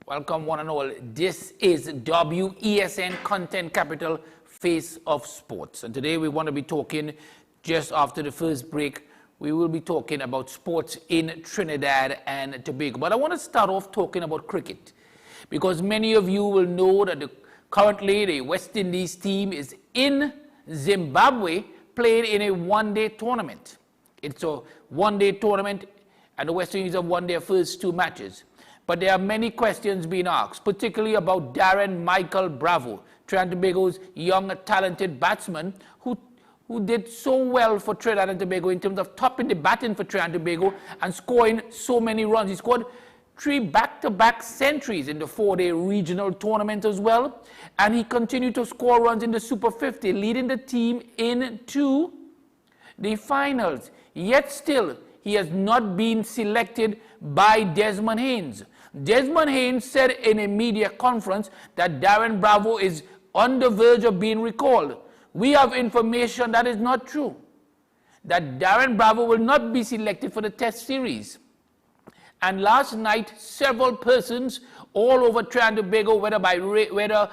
Welcome one and all. This is WESN Content Capital, Face of Sports. And today we want to be talking, just after the first break, we will be talking about sports in Trinidad and Tobago. But I want to start off talking about cricket, because many of you will know that currently the West Indies team is in Zimbabwe playing in a one-day tournament. It's a one-day tournament, and the West Indies have won their first two matches. But there are many questions being asked, particularly about Darren Michael Bravo, Trinidad and Tobago's young, talented batsman who did so well for Trinidad and Tobago in terms of topping the batting for Trinidad and Tobago and scoring so many runs. He scored 3 back-to-back centuries in the 4-day regional tournament as well. And he continued to score runs in the Super 50, leading the team into the finals. Yet still, he has not been selected by Desmond Haynes. Desmond Haynes said in a media conference that Darren Bravo is on the verge of being recalled. We have information that is not true, that Darren Bravo will not be selected for the Test series. And last night, several persons all over Trinidad and Tobago, whether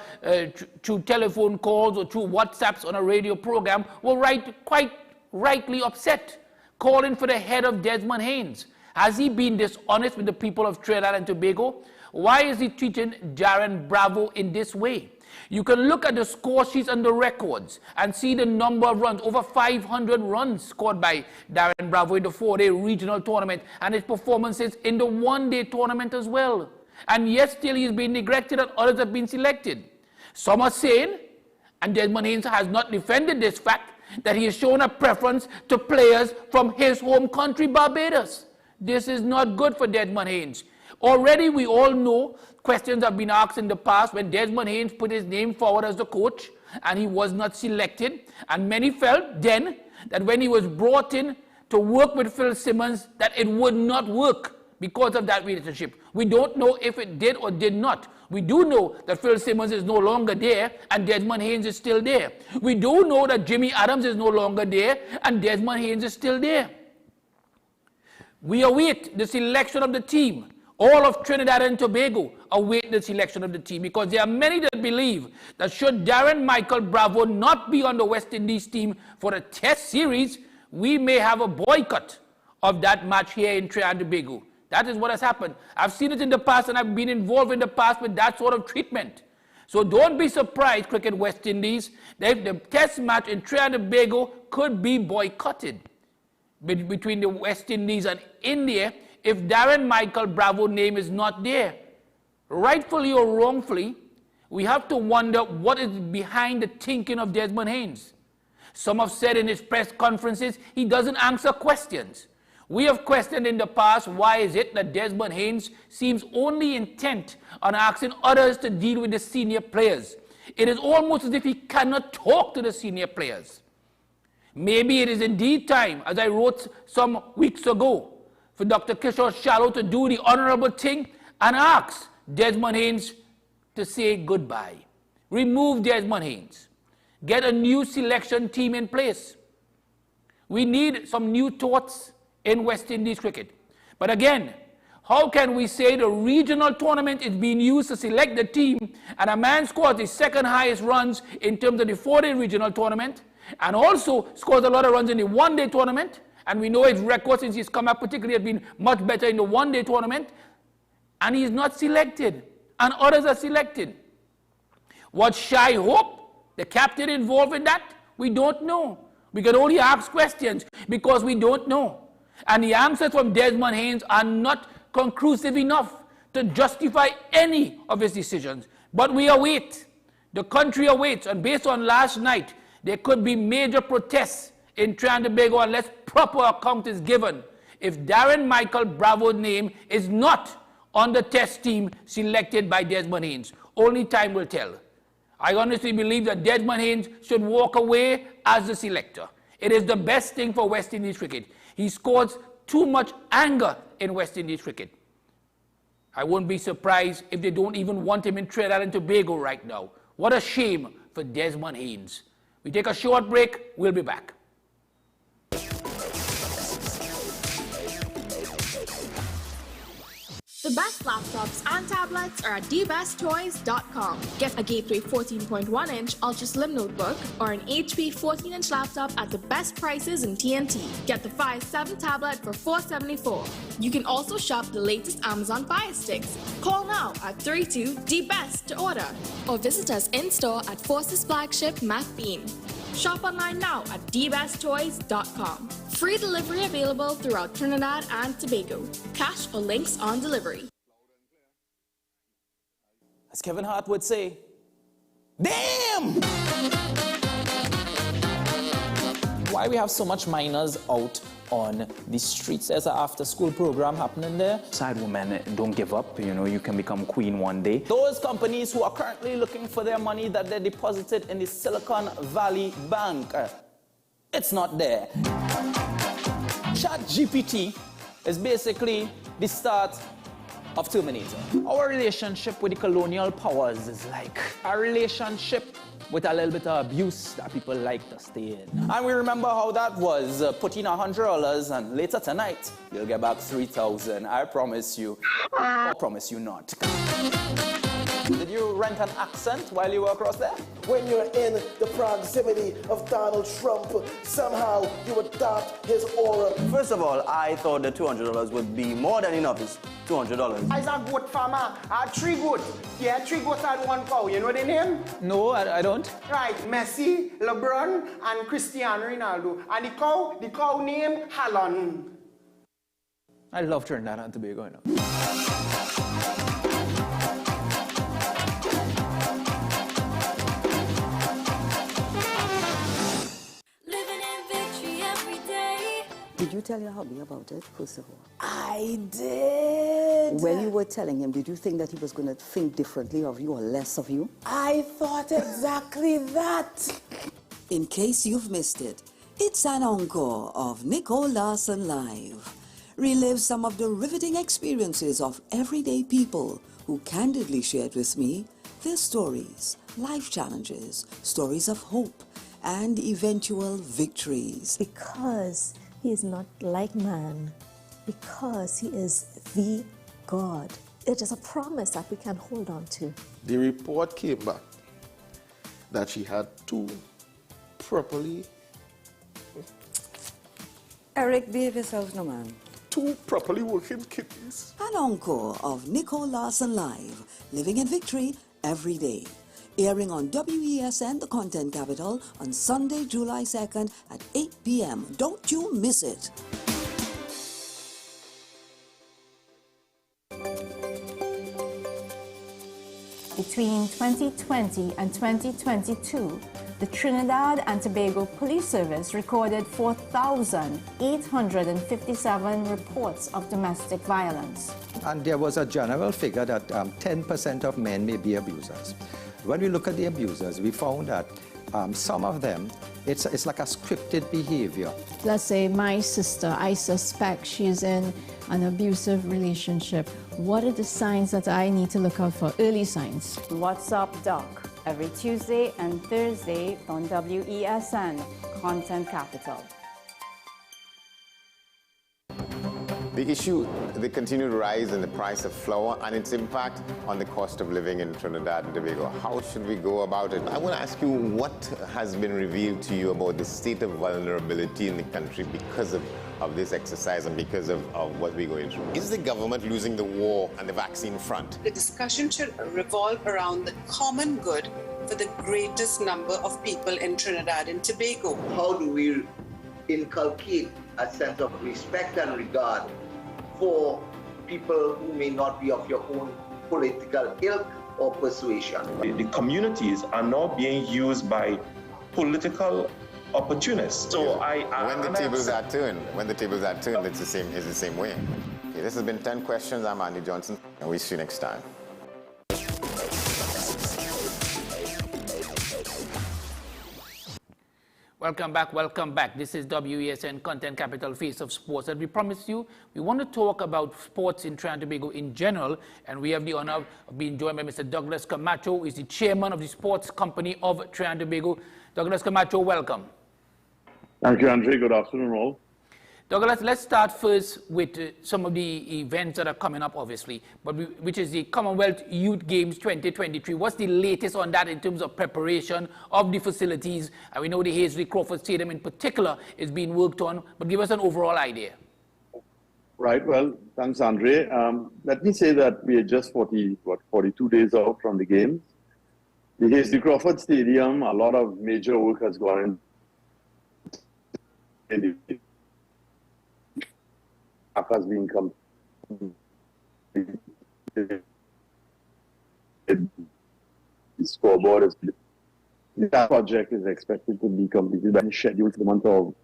through telephone calls or through WhatsApps on a radio program, were quite rightly upset, calling for the head of Desmond Haynes. Has he been dishonest with the people of Trinidad and Tobago? Why is he treating Darren Bravo in this way? You can look at the score sheets and the records and see the number of runs, over 500 runs scored by Darren Bravo in the 4-day regional tournament, and his performances in the one-day tournament as well. And yet still he's been neglected and others have been selected. Some are saying, and Desmond Haynes has not defended this fact, that he has shown a preference to players from his home country, Barbados. This is not good for Desmond Haynes. Already we all know questions have been asked in the past when Desmond Haynes put his name forward as the coach and he was not selected. And many felt then that when he was brought in to work with Phil Simmons that it would not work because of that relationship. We don't know if it did or did not. We do know that Phil Simmons is no longer there and Desmond Haynes is still there. We do know that Jimmy Adams is no longer there and Desmond Haynes is still there. We await the selection of the team. All of Trinidad and Tobago await the selection of the team, because there are many that believe that should Darren Michael Bravo not be on the West Indies team for the Test series, we may have a boycott of that match here in Trinidad and Tobago. That is what has happened. I've seen it in the past and I've been involved in the past with that sort of treatment. So don't be surprised, Cricket West Indies, that if the Test match in Trinidad and Tobago could be boycotted between the West Indies and India if Darren Michael Bravo's name is not there. Rightfully or wrongfully, we have to wonder what is behind the thinking of Desmond Haynes. Some have said in his press conferences he doesn't answer questions. We have questioned in the past why is it that Desmond Haynes seems only intent on asking others to deal with the senior players. It is almost as if he cannot talk to the senior players. Maybe it is indeed time, as I wrote some weeks ago, for Dr. Kishore Shallow to do the honorable thing and ask Desmond Haynes to say goodbye. Remove Desmond Haynes. Get a new selection team in place. We need some new thoughts in West Indies cricket. But again, how can we say the regional tournament is being used to select the team and a man scores the second highest runs in terms of the 4-day regional tournament and also scores a lot of runs in the one-day tournament, and we know his record since he's come up particularly has been much better in the one-day tournament, and he's not selected and others are selected? Was Shai Hope, the captain, involved in that? We don't know. We can only ask questions because we don't know. And the answers from Desmond Haynes are not conclusive enough to justify any of his decisions. But we await. The country awaits. And based on last night, there could be major protests in Trinidad and Tobago unless proper account is given if Darren Michael Bravo's name is not on the test team selected by Desmond Haynes. Only time will tell. I honestly believe that Desmond Haynes should walk away as the selector. It is the best thing for West Indies cricket. He scores too much anger in West Indies cricket. I won't be surprised if they don't even want him in Trinidad and Tobago right now. What a shame for Desmond Haynes. We take a short break. We'll be back. The best laptops and tablets are at dbesttoys.com. Get a Gateway 14.1-inch Ultra Slim notebook or an HP 14-inch laptop at the best prices in TNT. Get the Fire 7 tablet for $474. You can also shop the latest Amazon Fire Sticks. Call now at 32-DBEST to order or visit us in-store at Forces flagship MacBean. Shop online now at dbesttoys.com. Free delivery available throughout Trinidad and Tobago. Cash or links on delivery. As Kevin Hart would say, damn! Why we have so much minors out on the streets? There's an after-school program happening there. Side women, don't give up. You know, you can become queen one day. Those companies who are currently looking for their money that they deposited in the Silicon Valley Bank, it's not there. ChatGPT is basically the start of Terminator. Our relationship with the colonial powers is like a relationship with a little bit of abuse that people like to stay in. And we remember how that was. Put in $100 and later tonight, you'll get back $3,000. I promise you. I promise you not. Did you rent an accent while you were across there? When you're in the proximity of Donald Trump, somehow you adopt his aura. First of all, I thought the $200 would be more than enough. It's $200. I a goat farmer. I had 3 goats. Yeah, 3 goats had 1 cow. You know the name? No, I don't. Right, Messi, LeBron, and Cristiano Ronaldo. And the cow named Haaland. I love Trinidad and Tobago, you know. Did you tell your hubby about it, first of all? I did. When you were telling him, did you think that he was going to think differently of you or less of you? I thought exactly that. In case you've missed it, it's an encore of Nicole Larson Live. Relive some of the riveting experiences of everyday people who candidly shared with me their stories, life challenges, stories of hope, and eventual victories. Because he is not like man, because he is the God. It is a promise that we can hold on to. The report came back that she had 2 properly... Eric, behave yourself, no man. 2 properly working kidneys. An encore of Nicole Larson Live, living in victory every day. Airing on WESN, the content capital, on Sunday, July 2nd at 8 p.m. Don't you miss it. Between 2020 and 2022, the Trinidad and Tobago Police Service recorded 4,857 reports of domestic violence. And there was a general figure that 10% of men may be abusers. When we look at the abusers, we found that some of them, it's like a scripted behavior. Let's say my sister, I suspect she's in an abusive relationship. What are the signs that I need to look out for, early signs? What's Up Doc, every Tuesday and Thursday on WESN, Content Capital. The issue, the continued rise in the price of flour and its impact on the cost of living in Trinidad and Tobago. How should we go about it? I want to ask you what has been revealed to you about the state of vulnerability in the country because of this exercise and because of what we're going through. Is the government losing the war on the vaccine front? The discussion should revolve around the common good for the greatest number of people in Trinidad and Tobago. How do we inculcate a sense of respect and regard for people who may not be of your own political ilk or persuasion? The communities are now being used by political opportunists. So when the tables are turned, it's the same way. This has been 10 Questions. I'm Andy Johnson, and we'll see you next time. Welcome back. This is WESN Content Capital Face of Sports. And we promised you, we want to talk about sports in Trinidad and Tobago in general. And we have the honor of being joined by Mr. Douglas Camacho, who is the chairman of the sports company of Trinidad and Tobago. Douglas Camacho, welcome. Thank you, Andre. Good afternoon, all. Douglas, let's start first with some of the events that are coming up, obviously, but which is the Commonwealth Youth Games 2023. What's the latest on that in terms of preparation of the facilities? And we know the Hazley Crawford Stadium in particular is being worked on, but give us an overall idea. Right. Well, thanks, Andre. Let me say that we are just 42 days out from the games. The Hazley Crawford Stadium, a lot of major work has gone in. Has been completed. The scoreboard is. That project is expected to be completed by scheduled for the month of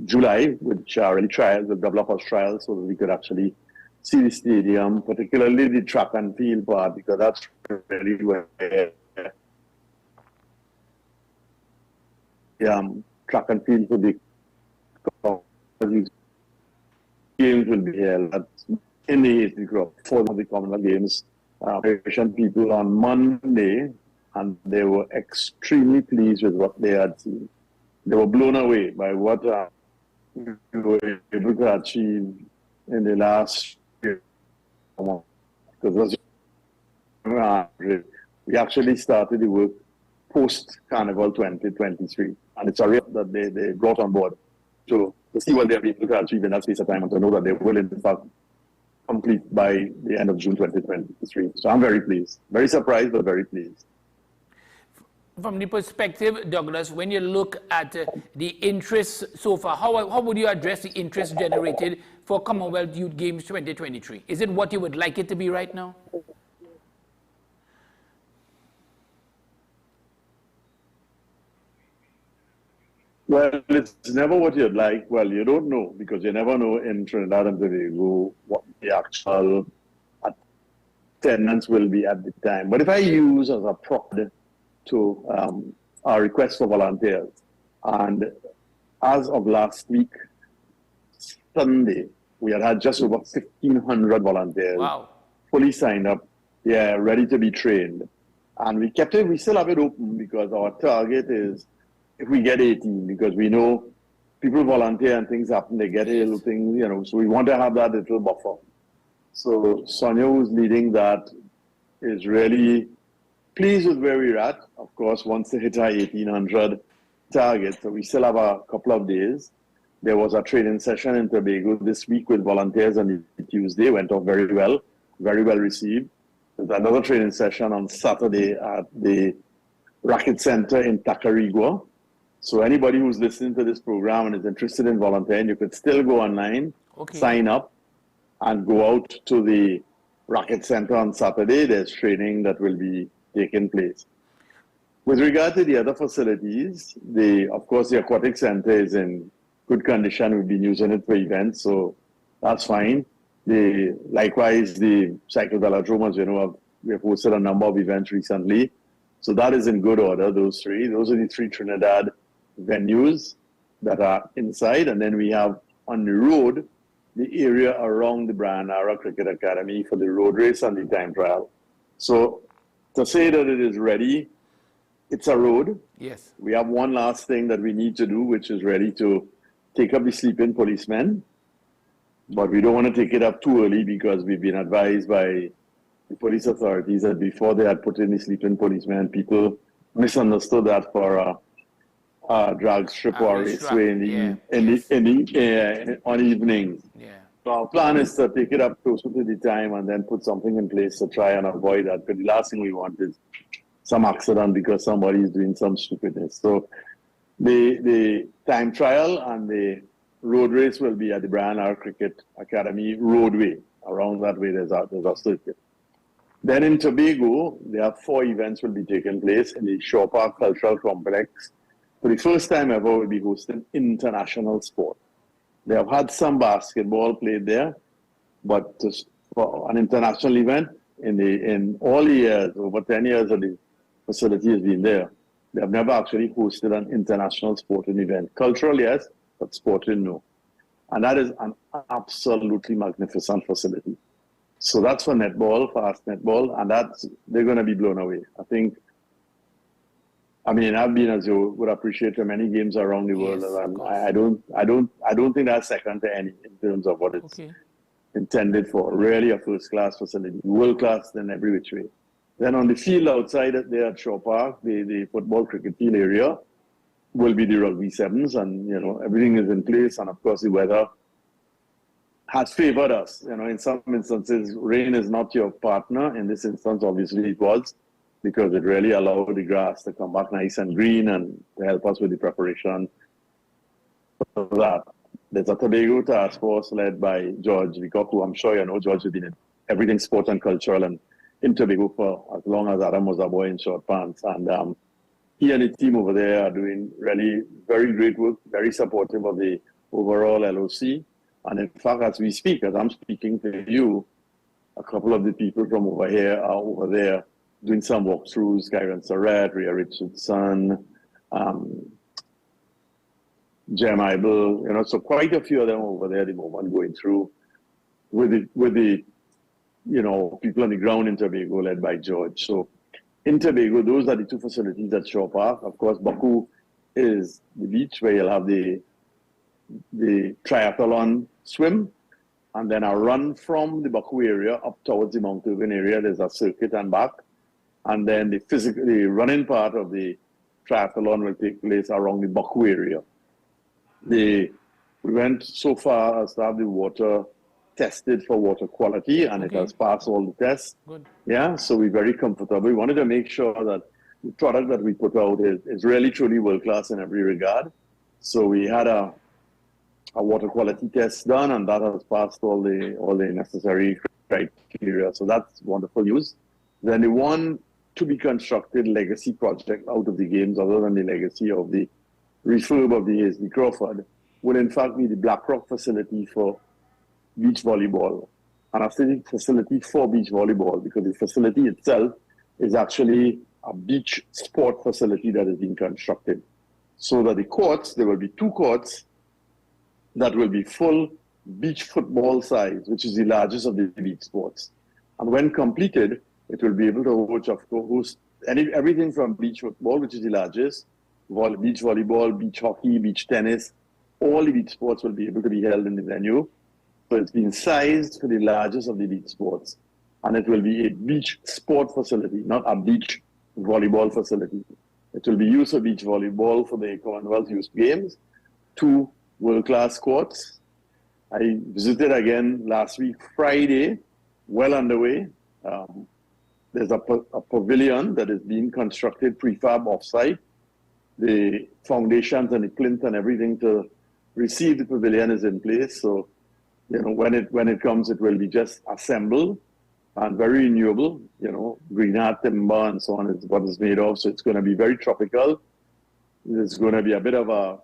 July, which are really trials, the double-up trials, so that we could actually see the stadium, particularly the track and field part, because that's really where track and field for the games will be held in the Hazley Crawford for the Commonwealth Games. People on Monday, and they were extremely pleased with what they had seen. They were blown away by what we were able to achieve in the last year. Because we actually started the work post-Carnival 2023, and it's a real that they brought on board to see what they're able to achieve in that space of time and to know that they will, in fact, complete by the end of June 2023. So I'm very pleased. Very surprised, but very pleased. From the perspective, Douglas, when you look at the interest so far, how would you address the interest generated for Commonwealth Youth Games 2023? Is it what you would like it to be right now? Well, it's never what you'd like. Well, you don't know, because you never know in Trinidad and Tobago what the actual attendance will be at the time. But if I use as a prop to our request for volunteers, and as of last week, Sunday, we had just over 1,500 volunteers. Wow. Fully signed up, ready to be trained. And we still have it open, because our target is if we get 18, because we know people volunteer and things happen, they get ill, things, so we want to have that little buffer. So Sonia, who's leading that, is really pleased with where we're at. Of course, once they hit our 1,800 target, so we still have a couple of days. There was a training session in Tobago this week with volunteers on Tuesday, went off very well received. There's another training session on Saturday at the Racket Center in Tacarigua. So anybody who's listening to this program and is interested in volunteering, you could still go online, sign up, and go out to the Racket Center on Saturday. There's training that will be taking place. With regard to the other facilities, of course, the aquatic center is in good condition. We've been using it for events, so that's fine. Likewise, the cycle velodrome, as you know, we have hosted a number of events recently. So that is in good order, those three. Those are the three Trinidad venues that are inside. And then we have on the road, the area around the Brian Ara Cricket Academy for the road race and the time trial. So to say that it is ready, it's a road. Yes. We have one last thing that we need to do, which is ready to take up the sleeping policemen. But we don't want to take it up too early, because we've been advised by the police authorities that before they had put in the sleeping policemen, people misunderstood that for a drag strip or a raceway on evenings. Yeah. So our plan is to take it up closer to the time and then put something in place to try and avoid that. But the last thing we want is some accident because somebody is doing some stupidness. So the time trial and the road race will be at the Brian R. Cricket Academy roadway. Around that way, there's a circuit. Then in Tobago, there are 4 events will be taking place in the Shore Park Cultural Complex. For the first time ever, we'll be hosting international sport. They have had some basketball played there, But for an international event, in all the years, over 10 years that the facility has been there, they have never actually hosted an international sporting event. Cultural, yes, but sporting, no. And that is an absolutely magnificent facility. So that's for netball, fast netball, and they're going to be blown away. I think, I've been, as you would appreciate, to many games around the world, and I don't think that's second to any in terms of what it's intended for. Really a first-class facility, world-class in every which way. Then on the field outside there at Shaw Park, the football cricket field area will be the rugby sevens, and everything is in place. And of course, the weather has favored us. In some instances, rain is not your partner. In this instance, obviously it was, because it really allowed the grass to come back nice and green and to help us with the preparation for that. There's a Tobago task force led by George Vicock, who I'm sure you know. George has been in everything sport and cultural and in Tobago for as long as Adam was a boy in short pants. And he and his team over there are doing really very great work, very supportive of the overall LOC. And in fact, as we speak, as I'm speaking to you, a couple of the people from over here are over there doing some walkthroughs. Kyron Surratt, Rhea Richardson, Jem Ibel, so quite a few of them over there at the moment going through with the people on the ground in Tobago led by George. So in Tobago, those are the two facilities at Shaw Park. Of course, Baku is the beach where you'll have the triathlon swim, and then a run from the Baku area up towards the Mount Irving area. There's a circuit and back. And then the running part of the triathlon will take place around the Baku area. We went so far as to have the water tested for water quality, and it has passed all the tests. Good. Yeah, so we're very comfortable. We wanted to make sure that the product that we put out is really, truly world-class in every regard. So we had a water quality test done, and that has passed all the necessary criteria. So that's wonderful news. Then the one to be constructed legacy project out of the games, other than the legacy of the refurb of the Hasely Crawford, will in fact be the Blackrock facility for beach volleyball. And I say facility for beach volleyball because the facility itself is actually a beach sport facility that is being constructed. So that the courts, there will be 2 courts that will be full beach football size, which is the largest of the beach sports. And when completed, it will be able to host everything from beach football, which is the largest, beach volleyball, beach hockey, beach tennis. All the beach sports will be able to be held in the venue. So it's been sized for the largest of the beach sports. And it will be a beach sport facility, not a beach volleyball facility. It will be used for beach volleyball for the Commonwealth Youth Games. 2 world-class courts. I visited again last week, Friday, well underway. There's a pavilion that is being constructed, prefab offsite. The foundations and the plinth and everything to receive the pavilion is in place. So, when it comes, it will be just assembled and very renewable. Greendot timber and so on is what it's made of. So it's going to be very tropical. It's going to be a bit of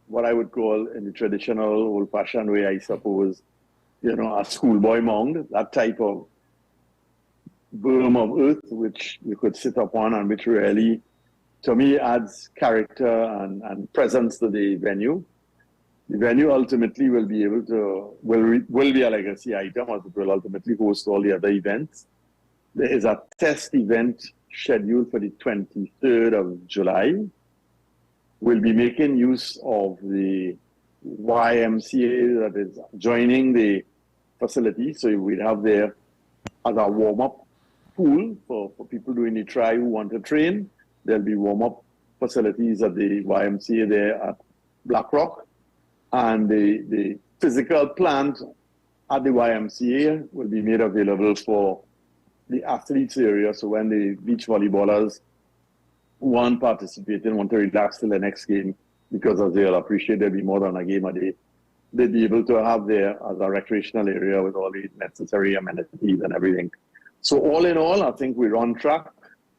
what I would call, in the traditional old-fashioned way, I suppose, a schoolboy mound, that type of berm of earth which you could sit upon and which really, to me, adds character and presence to the venue. The venue ultimately will be able to, will be a legacy item, as it will ultimately host all the other events. There is a test event scheduled for the 23rd of July. We'll be making use of the YMCA that is joining the facility. So we'll have there as a warm-up pool for people doing the try who want to train. There'll be warm-up facilities at the YMCA there at Blackrock. And the physical plant at the YMCA will be made available for the athletes area. So when the beach volleyballers want to participate and want to relax till the next game, because as they'll appreciate, there'll be more than a game a day, they'll be able to have there as a recreational area with all the necessary amenities and everything. So all in all, I think we're on track.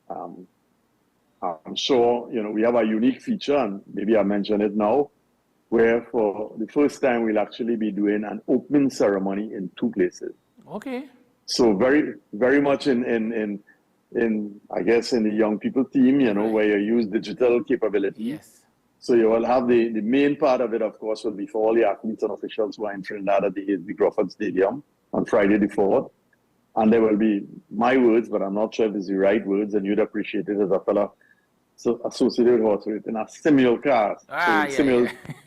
I'm sure, we have a unique feature, and maybe I'll mention it now, where for the first time we'll actually be doing an opening ceremony in 2 places. Okay. So very much in I guess in the young people team, you know, where you use digital capability. Yes. So you will have the main part of it, of course, will be for all the athletes and officials who are in Trinidad at the Crawford Stadium on Friday the 4th. And there will be my words, but I'm not sure if it's the right words, and you'd appreciate it as a fellow associated with horse racing, a simulcast.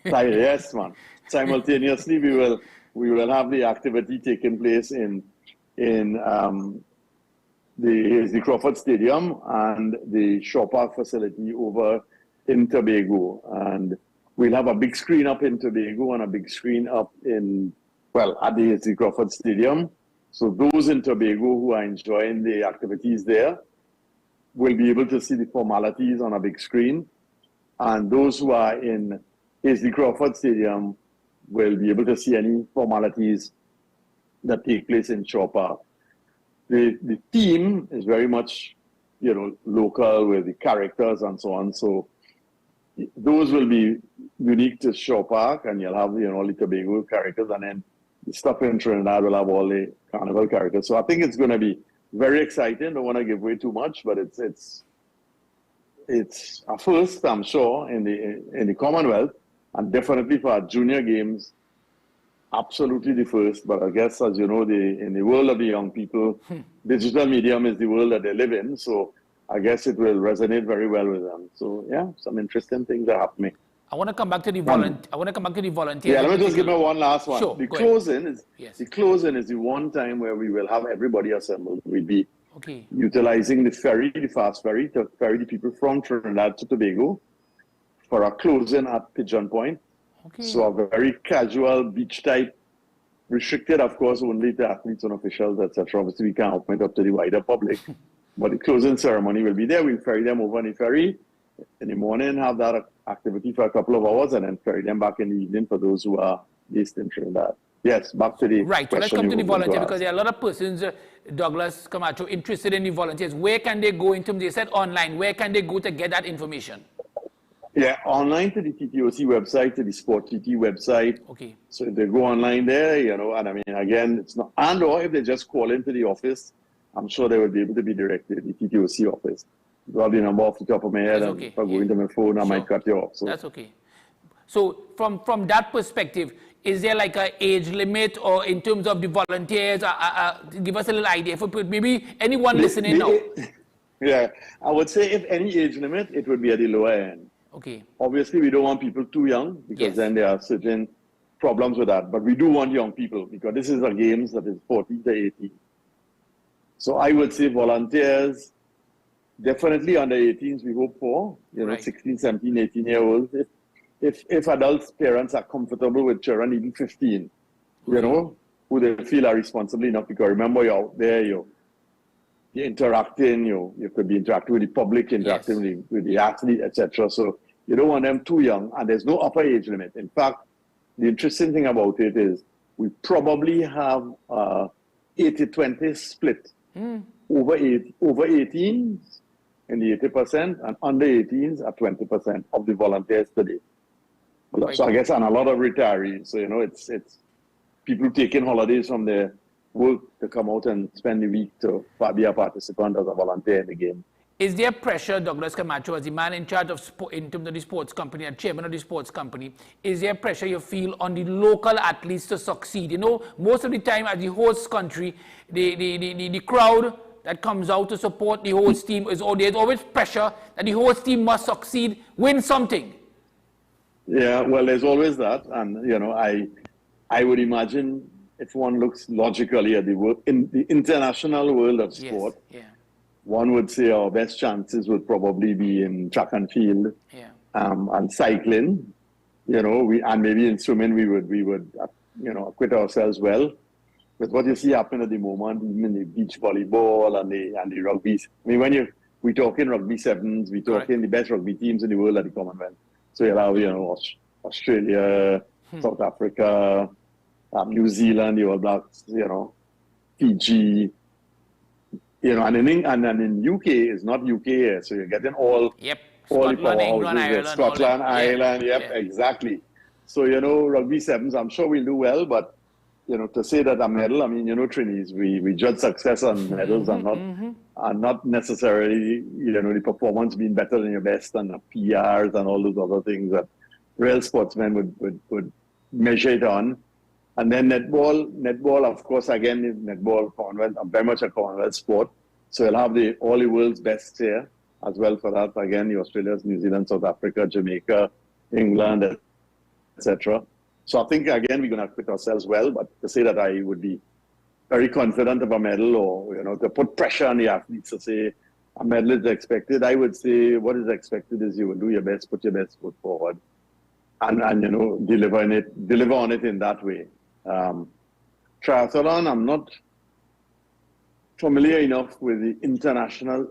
Yes, man. Simultaneously, we will have the activity taking place in the Crawford Stadium and the Shaw Park facility over in Tobago. And we'll have a big screen up in Tobago and a big screen up at the Crawford Stadium. So those in Tobago who are enjoying the activities there will be able to see the formalities on a big screen. And those who are in the Crawford Stadium will be able to see any formalities that take place in Shaw Park. The theme is very much, you know, local with the characters and so on. So those will be unique to Shaw Park, and you'll have, you know, all the Tobago characters, and then the stuff in Trinidad will have all the carnival characters. So I think it's going to be very exciting. Don't want to give away too much, but it's a first, I'm sure, in the Commonwealth, and definitely for our junior games, absolutely the first. But I guess, as you know, in the world of the young people, digital medium is the world that they live in. So I guess it will resonate very well with them. So yeah, some interesting things are happening. I want to come back to the volunteers. Yeah, let me just give me one last one. Sure, the closing is the one time where we will have everybody assembled. We'll be utilizing the fast ferry, to ferry the people from Trinidad to Tobago for a closing at Pigeon Point. Okay. So a very casual beach type, restricted, of course, only to athletes and officials, etc. Obviously, we can't open it up to the wider public. But the closing ceremony will be there. We'll ferry them over on the ferry in the morning, have that activity for a couple of hours, and then ferry them back in the evening for those who are based in Trinidad. Yes, back to the right. So let's come to the volunteers, because there are a lot of persons, Douglas Camacho, interested in the volunteers. Where can they go in terms? They said online. Where can they go to get that information? Yeah, online to the TTOC website, to the Sport TT website. Okay. So if they go online there, you know, and I mean, again, it's not, and or if they just call into the office, I'm sure they will be able to be directed to the TTOC office. Got the number off the top of my head, and if I go into my phone, I might cut you off. So. That's okay. So from that perspective, is there like an age limit, or in terms of the volunteers, give us a little idea for maybe anyone listening now? Yeah, I would say if any age limit, it would be at the lower end. Okay. Obviously, we don't want people too young, because then there are certain problems with that. But we do want young people, because this is a games that is 14 to 18. So I would say volunteers, definitely under 18s, we hope for, you know, 16, 17, 18-year-olds. If adults, parents are comfortable with children, even 15, you know, who they feel are responsible enough, because remember, you're out there, you're interacting, you could be interacting with the public, interacting with the athlete, etc. So you don't want them too young, and there's no upper age limit. In fact, the interesting thing about it is we probably have 80-20 split. Over 18s in the 80%, and under 18s at 20% of the volunteers today. So I guess, and a lot of retirees. So, you know, it's people taking holidays from their work to come out and spend the week to be a participant as a volunteer in the game. Is there pressure, Douglas Camacho, as the man in charge of in terms of the sports company and chairman of the sports company, is there pressure you feel on the local athletes to succeed? You know, most of the time as the host country, the crowd that comes out to support the host team, there's always pressure that the host team must succeed, win something. Yeah, well, there's always that. And, you know, I would imagine if one looks logically at in the international world of sport, one would say our best chances would probably be in track and field and cycling, you know, and maybe in swimming we would you know, acquit ourselves well. But what you see happen at the moment, even in the beach volleyball and the rugby, I mean, we talking rugby sevens, we talking the best rugby teams in the world at the Commonwealth. So you'll have, you know, Australia, South Africa, New Zealand, the All Blacks, you know, Fiji, you know, and in UK, it's not UK here, so you're getting all the powerhouses, Scotland, Ireland, exactly. So, you know, rugby sevens, I'm sure we'll do well, but you know, to say that a medal, I mean, you know, trainees, we judge success on medals and not necessarily, you know, the performance being better than your best and the PRs and all those other things that real sportsmen would measure it on. And then netball, of course, again, is netball Commonwealth, very much a Commonwealth sport. So you'll have all the world's best here as well for that. Again, the Australians, New Zealand, South Africa, Jamaica, England, etc. So I think, again, we're going to acquit ourselves well, but to say that I would be very confident of a medal or, you know, to put pressure on the athletes to say a medal is expected, I would say what is expected is you will do your best, put your best foot forward and you know, deliver on it in that way. Triathlon, I'm not familiar enough with the international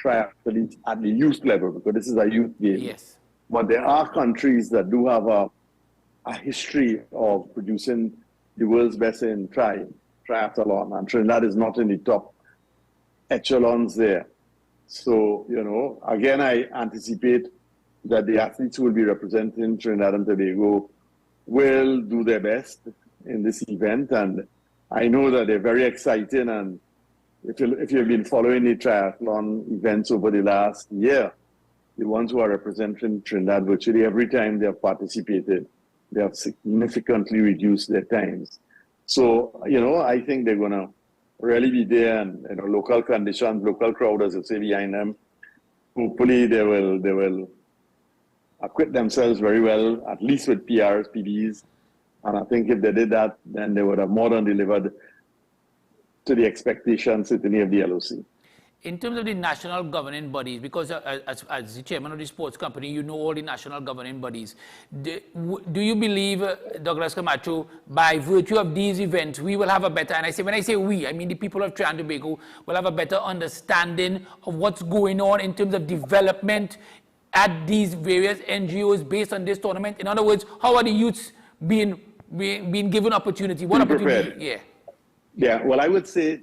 triathletes at the youth level because this is a youth game. Yes. But there are countries that do have a history of producing the world's best in triathlon, and Trinidad is not in the top echelons there. So, you know, again, I anticipate that the athletes who will be representing Trinidad and Tobago will do their best in this event, and I know that they're very exciting. And if you've been following the triathlon events over the last year, the ones who are representing Trinidad, virtually every time they have participated, they have significantly reduced their times. So, you know, I think they're going to really be there, and, you know, local conditions, local crowd, as you say, behind them. Hopefully they will acquit themselves very well, at least with PRs, PBs. And I think if they did that, then they would have more than delivered to the expectations certainly of the LOC. In terms of the national governing bodies, because as the chairman of the sports company, you know all the national governing bodies. Do you believe, Douglas Camacho, by virtue of these events, we will have a better, and when I say we, I mean the people of Trinidad and Tobago will have a better understanding of what's going on in terms of development at these various NGOs based on this tournament? In other words, how are the youths being given opportunity? What opportunity? Prepared. Yeah, well, I would say,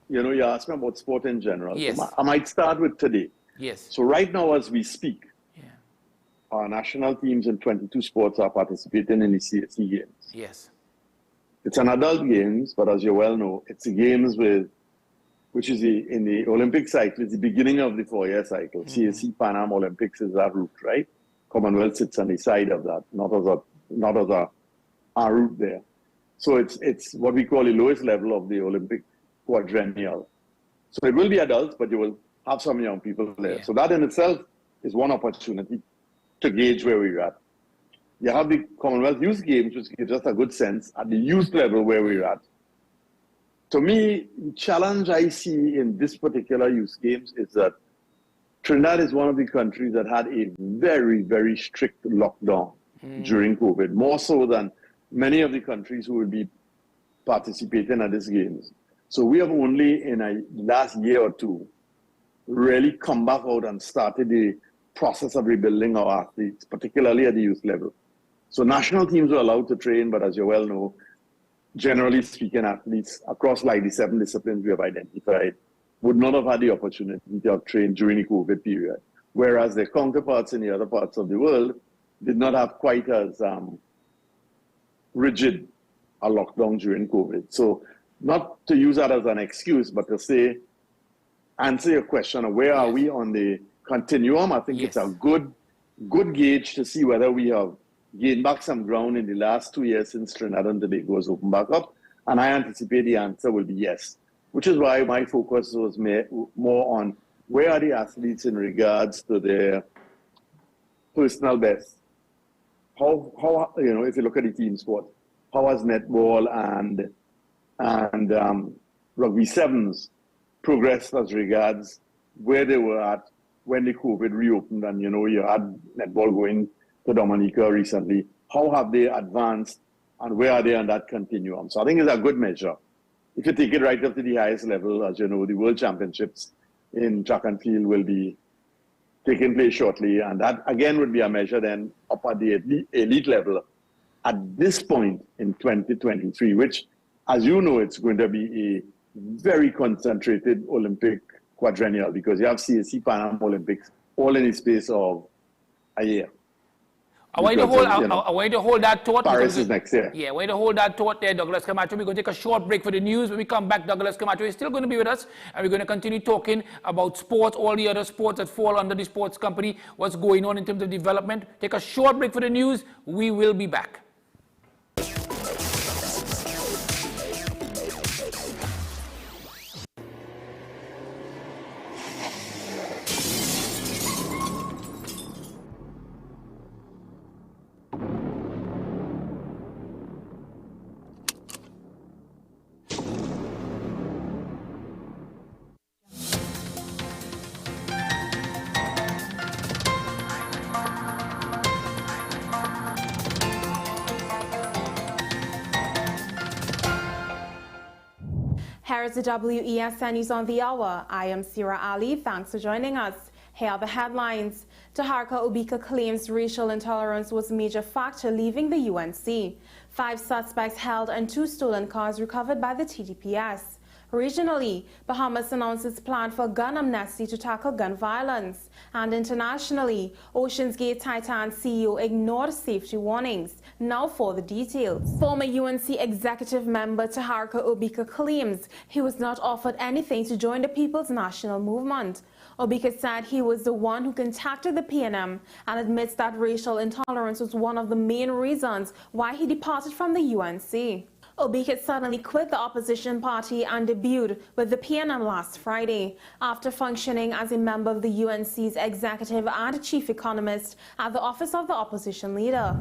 you know, you asked me about sport in general. Yes. So I might start with today. Yes. So right now, as we speak, our national teams in 22 sports are participating in the CSC Games. Yes. It's an adult games, but as you well know, it's the games which is in the Olympic cycle, it's the beginning of the 4-year cycle. CSC Pan Am Olympics is that route, right? Commonwealth sits on the side of that, not as a route there. So it's what we call the lowest level of the Olympic quadrennial. So it will be adults, but you will have some young people there. So that in itself is one opportunity to gauge where we're at. You have the Commonwealth Youth Games, which gives us a good sense at the youth level where we're at. To me, the challenge I see in this particular youth games is that Trinidad is one of the countries that had a very, very strict lockdown during COVID, more so than many of the countries who will be participating at these games. So we have only in a last year or two really come back out and started the process of rebuilding our athletes, particularly at the youth level. So national teams were allowed to train, but as you well know, generally speaking, athletes across like the 7 disciplines we have identified would not have had the opportunity to have trained during the COVID period. Whereas their counterparts in the other parts of the world did not have quite as rigid a lockdown during COVID. So not to use that as an excuse, but to say, answer your question of where are we on the continuum. I think it's a good gauge to see whether we have gained back some ground in the last 2 years since Trinidad and Tobago was opened back up. And I anticipate the answer will be yes, which is why my focus was more on where are the athletes in regards to their personal best. How you know, if you look at the team sport, how has netball and rugby sevens progressed as regards where they were at when the COVID reopened, and you know, you had netball going to Dominica recently. How have they advanced and where are they on that continuum? So I think it's a good measure. If you take it right up to the highest level, as you know, the World Championships in track and field will be taking place shortly, and that again would be a measure then up at the elite level at this point in 2023, which, as you know, it's going to be a very concentrated Olympic quadrennial because you have CSC Pan Am Olympics all in the space of a year. I want you to hold, you know, I want you to hold that thought. Paris is next year. Yeah, I want you to hold that thought there, Douglas Camacho. We're going to take a short break for the news. When we come back, Douglas Camacho is still going to be with us, and we're going to continue talking about sports, all the other sports that fall under the sports company, what's going on in terms of development. Take a short break for the news. We will be back. Here's the WESN News on the Hour. I am Sira Ali. Thanks for joining us. Here are the headlines. Taharka Obika claims racial intolerance was a major factor leaving the UNC. 5 suspects held and 2 stolen cars recovered by the TTPS. Regionally, Bahamas announces plan for gun amnesty to tackle gun violence. And internationally, Ocean's Gate Titan CEO ignored safety warnings. Now for the details. Former UNC executive member Taharka Obika claims he was not offered anything to join the People's National Movement. Obika said he was the one who contacted the PNM and admits that racial intolerance was one of the main reasons why he departed from the UNC. Obika suddenly quit the opposition party and debuted with the PNM last Friday, after functioning as a member of the UNC's executive and chief economist at the office of the opposition leader.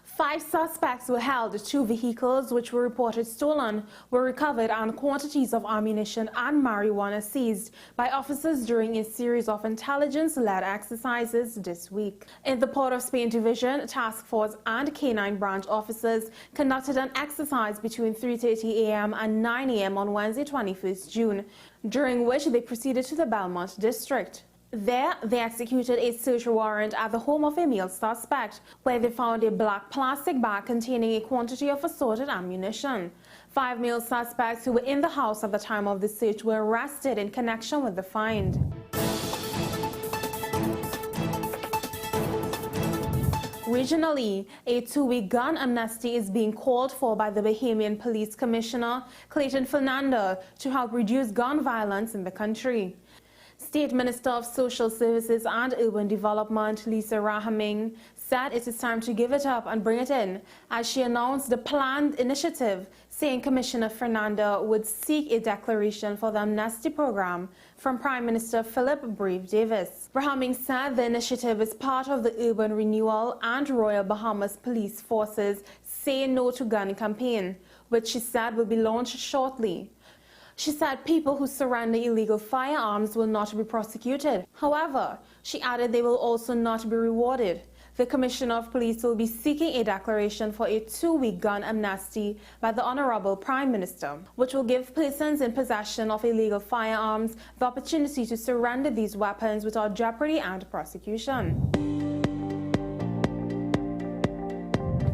5 suspects were held. 2 vehicles, which were reported stolen, were recovered, and quantities of ammunition and marijuana seized by officers during a series of intelligence-led exercises this week. In the Port of Spain Division, Task Force and K9 branch officers conducted an exercise between 3:30 a.m. and 9 a.m. on Wednesday, 21st June, during which they proceeded to the Belmont district. There, they executed a search warrant at the home of a male suspect, where they found a black plastic bag containing a quantity of assorted ammunition. 5 male suspects who were in the house at the time of the search were arrested in connection with the find. Regionally, a 2-week gun amnesty is being called for by the Bahamian Police Commissioner, Clayton Fernando, to help reduce gun violence in the country. State Minister of Social Services and Urban Development, Lisa Rahaming, said it is time to give it up and bring it in, as she announced the planned initiative, saying Commissioner Fernando would seek a declaration for the amnesty program from Prime Minister Philip Brave Davis. Rahaming said the initiative is part of the Urban Renewal and Royal Bahamas Police Force's Say No to Gun campaign, which she said will be launched shortly. She said people who surrender illegal firearms will not be prosecuted. However, she added they will also not be rewarded. The Commissioner of Police will be seeking a declaration for a 2-week gun amnesty by the Honorable Prime Minister, which will give persons in possession of illegal firearms the opportunity to surrender these weapons without jeopardy and prosecution.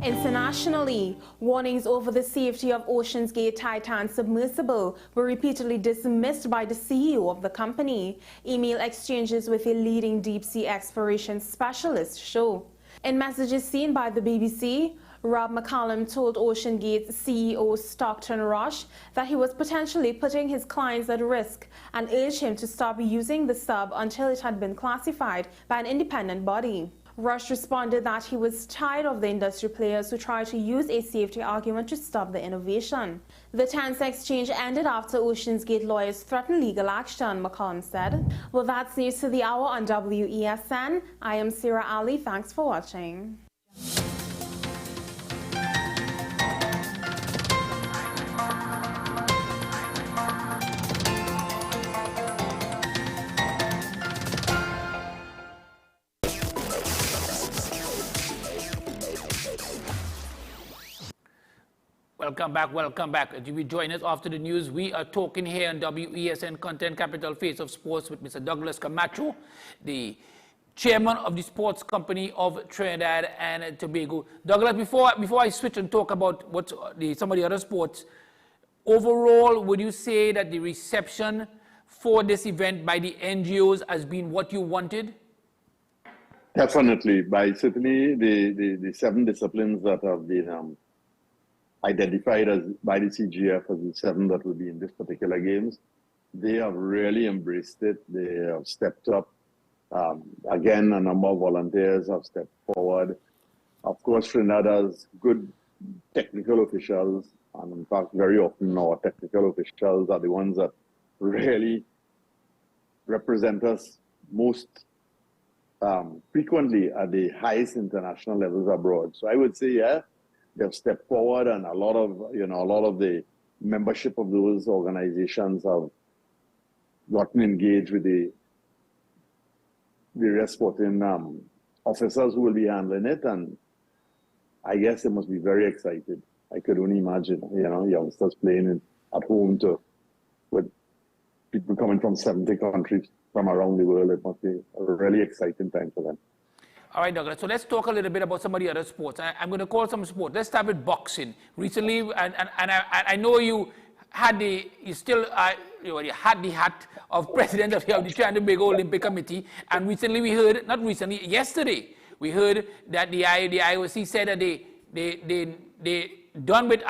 Internationally, warnings over the safety of Ocean's Gate Titan submersible were repeatedly dismissed by the CEO of the company. Email exchanges with a leading deep-sea exploration specialist show. In messages seen by the BBC, Rob McCallum told Ocean Gate's CEO Stockton Rush that he was potentially putting his clients at risk and urged him to stop using the sub until it had been classified by an independent body. Rush responded that he was tired of the industry players who tried to use a safety argument to stop the innovation. The tense exchange ended after Ocean's Gate lawyers threatened legal action, McCollum said. Well, that's news to the hour on WESN. I am Sira Ali. Thanks for watching. Welcome back. If you join us after the news, we are talking here on WESN Content Capital Face of Sports with Mr. Douglas Camacho, the chairman of the sports company of Trinidad and Tobago. Douglas, before I switch and talk about some of the other sports, overall, would you say that the reception for this event by the NGOs has been what you wanted? Definitely. By certainly the 7 disciplines that have been identified as by the CGF as the 7 that will be in this particular games, they have really embraced it. They have stepped up. Again, a number of volunteers have stepped forward. Of course, Trinidad has good technical officials, and in fact, very often our technical officials are the ones that really represent us most frequently at the highest international levels abroad. So I would say, yeah, they've stepped forward, and a lot of the membership of those organizations have gotten engaged with the various sporting officers who will be handling it, and I guess they must be very excited. I could only imagine, youngsters playing at home with people coming from 70 countries from around the world. It must be a really exciting time for them. All right, Douglas. So let's talk a little bit about some of the other sports. I'm going to call some sports. Let's start with boxing. Recently, and I know you had you had the hat of president of the Trinidad and Tobago Olympic Committee, and recently we heard, yesterday, we heard that the IOC said that they done with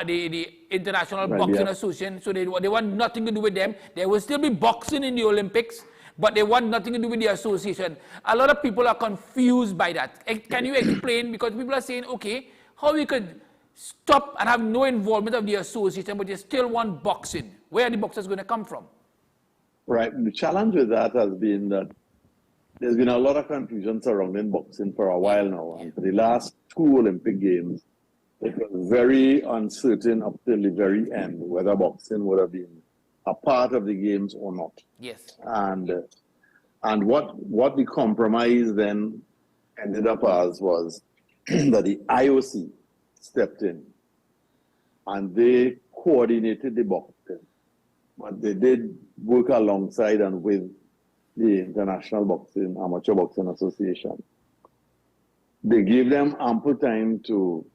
the International Boxing Association, so they want nothing to do with them. There will still be boxing in the Olympics, but they want nothing to do with the association. A lot of people are confused by that. Can you explain? Because people are saying, okay, how we could stop and have no involvement of the association, but you still want boxing. Where are the boxers going to come from? Right. The challenge with that has been that there's been a lot of confusion surrounding boxing for a while now. And for the last 2 Olympic Games, it was very uncertain up till the very end whether boxing would have been a part of the games or not. Yes. And what the compromise then ended up as was that the IOC stepped in and they coordinated the boxing, but they did work alongside and with the International Amateur Boxing Association. They gave them ample time to,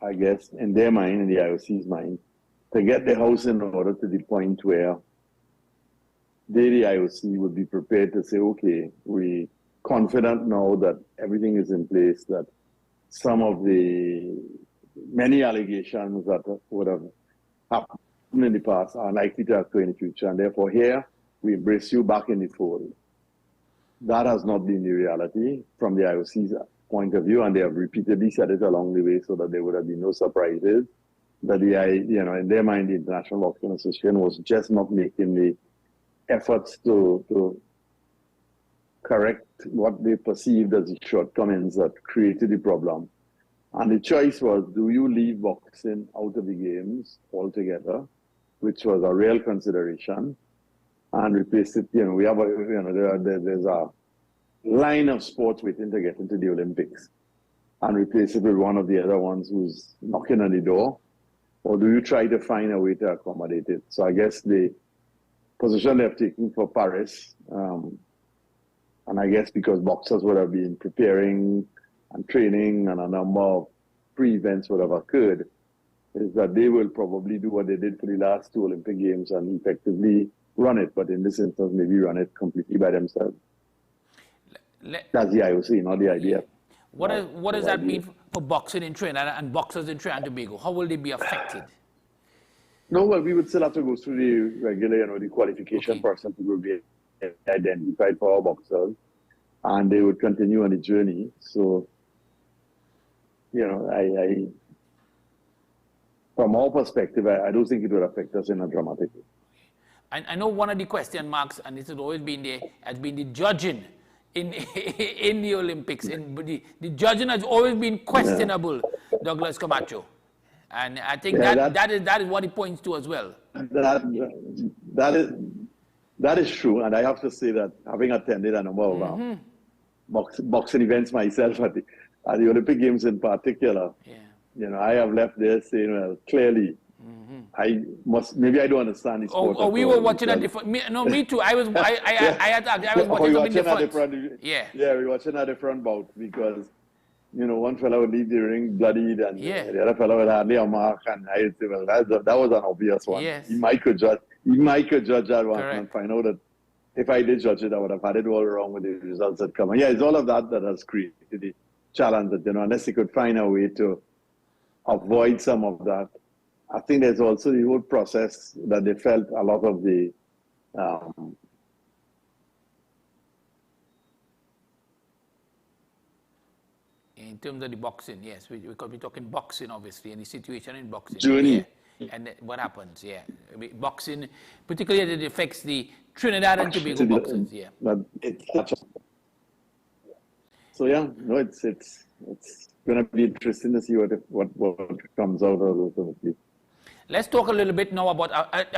I guess, in their mind, in the IOC's mind, to get the house in order to the point where they, the IOC, would be prepared to say, okay, we're confident now that everything is in place, that some of the many allegations that would have happened in the past are likely to occur in the future, and therefore here, we embrace you back in the fold. That has not been the reality from the IOC's point of view, and they have repeatedly said it along the way so that there would have been no surprises. That in their mind, the International Boxing Association was just not making the efforts to correct what they perceived as the shortcomings that created the problem. And the choice was, do you leave boxing out of the games altogether, which was a real consideration, and replace it? We have there's a line of sports waiting to get into the Olympics, and replace it with one of the other ones who's knocking on the door, or do you try to find a way to accommodate it? So I guess the position they've taken for Paris, and I guess because boxers would have been preparing and training and a number of pre-events would have occurred, is that they will probably do what they did for the last 2 Olympic Games and effectively run it, but in this instance, maybe run it completely by themselves. That's the IOC, not the idea. What does that mean for boxing in Trinidad and boxers in Trinidad and Tobago? How will they be affected? No, well, we would still have to go through the regular, the qualification process will be identified for our boxers, and they would continue on the journey. So, from our perspective, I don't think it would affect us in a dramatic way. I know one of the question marks, and this has always been there, has been the judging in the Olympics. The judging has always been questionable, Douglas Camacho. And I think that is what it points to as well. That is true, and I have to say that having attended a number of boxing events myself at the Olympic Games in particular, I have left there saying, well, clearly, maybe I don't understand the sport. Oh, we were watching a different. Me too. I was watching something different. Yeah, we were watching a different bout because, one fellow would leave the ring bloodied and the other fellow would hardly a mark, and I would say, well, that was an obvious one. Yes. He might could judge that one and find out that if I did judge it, I would have had it all wrong with the results that come. And yeah, it's all of that that has created the challenge that, unless they could find a way to avoid some of that. I think there's also the whole process that they felt a lot of the in terms of the boxing, yes, because we're talking boxing, obviously, and the situation in boxing. Journey. Yeah. And what happens, yeah. I mean, boxing, particularly as it affects the Trinidad and Tobago boxers, yeah. So yeah, no, it's going to be interesting to see what comes out of it ultimately. Let's talk a little bit now about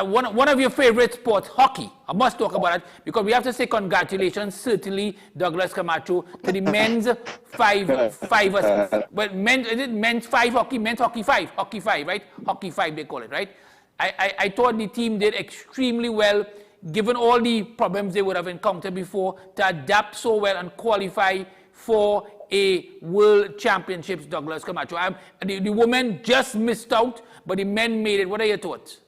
one of your favorite sports, hockey. I must talk about it because we have to say congratulations, certainly, Douglas Camacho, to the men's men's five hockey, men's hockey five, right? Hockey five, they call it, right? I thought the team did extremely well, given all the problems they would have encountered before, to adapt so well and qualify for a World Championships, Douglas Camacho. The women just missed out, but the men made it. What are your thoughts?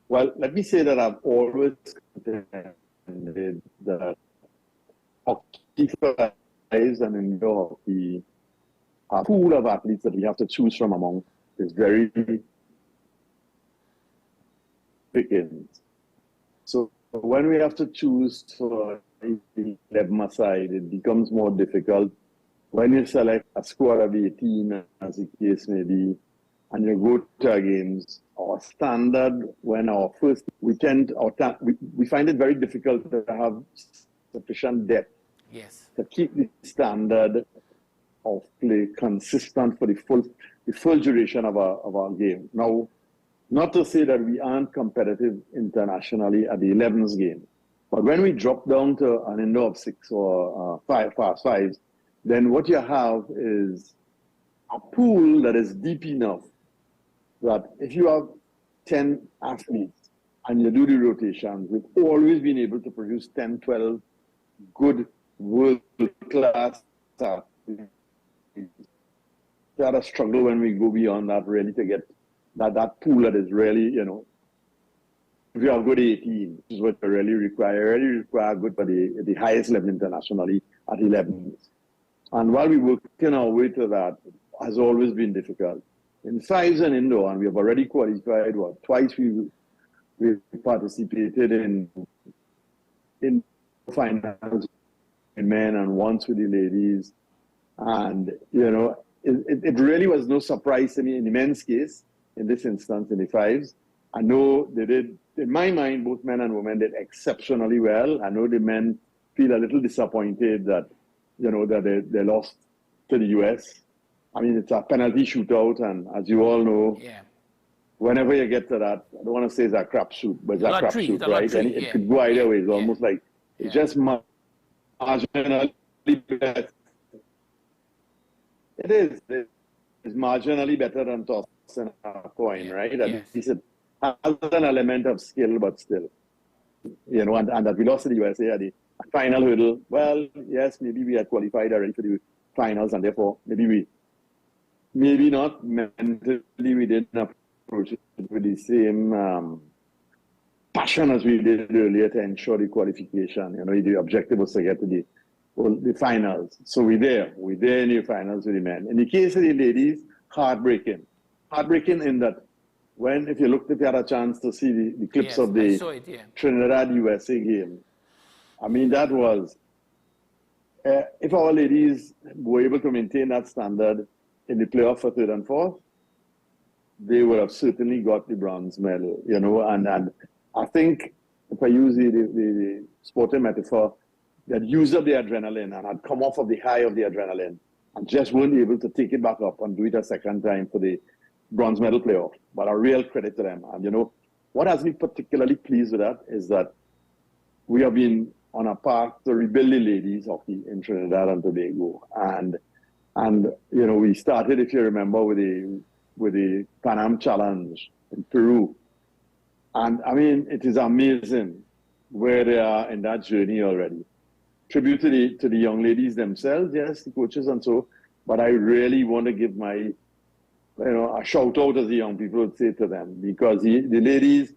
Well, let me say that I've always contended that hockey fives and indoor hockey, a pool of athletes that we have to choose from among is very big. So when we have to choose for 11-a-side, it becomes more difficult. When you select a squad of 18, as the case may be, and you go to our games, our standard, when our first, we find it very difficult to have sufficient depth to keep the standard of play consistent for the full duration of our game. Now, not to say that we aren't competitive internationally at the 11s game, but when we drop down to an indoor of 6 or 5 fast fives, then what you have is a pool that is deep enough that if you have 10 athletes and you do the rotations, we've always been able to produce 10, 12 good world-class athletes. That a struggle when we go beyond that, really, to get that pool that is really, if you have good 18, which is what you really require. You really require good for the highest level internationally at 11s. And while we working our way to that, has always been difficult. In fives and indoor, and we have already qualified, twice we participated in finals in men and once with the ladies. And, it really was no surprise to me in the men's case, in this instance, in the fives. I know they did, in my mind, both men and women did exceptionally well. I know the men feel a little disappointed that, that they lost to the US. I mean, it's a penalty shootout, and as you all know, whenever you get to that, I don't want to say it's a crapshoot, but it's a crapshoot, right? And it could go either way. It's almost like it's just marginally better. It is. It's marginally better than tossing a coin, right? At least it has an element of skill, but still, and that we lost to the USA at the final hurdle. Well, yes, maybe we had qualified already for the finals, and therefore maybe not mentally we didn't approach it with the same passion as we did earlier to ensure the qualification. The objective was to get to the finals. So we're there in the finals with the men. In the case of the ladies, heartbreaking in that if you had a chance to see the clips of the Trinidad USA game, I mean, that was, if our ladies were able to maintain that standard in the playoff for third and fourth, they would have certainly got the bronze medal, and I think, if I use the sporting metaphor, that used up the adrenaline and had come off of the high of the adrenaline and just weren't able to take it back up and do it a second time for the bronze medal playoff. But a real credit to them. And what has me particularly pleased with that is that we have been on a path to rebuild the ladies hockey in Trinidad and Tobago. And we started, if you remember, with the Pan Am Challenge in Peru. And I mean, it is amazing where they are in that journey already. Tribute to the young ladies themselves, yes, the coaches and so, but I really want to give my, a shout out, as the young people would say to them, because the ladies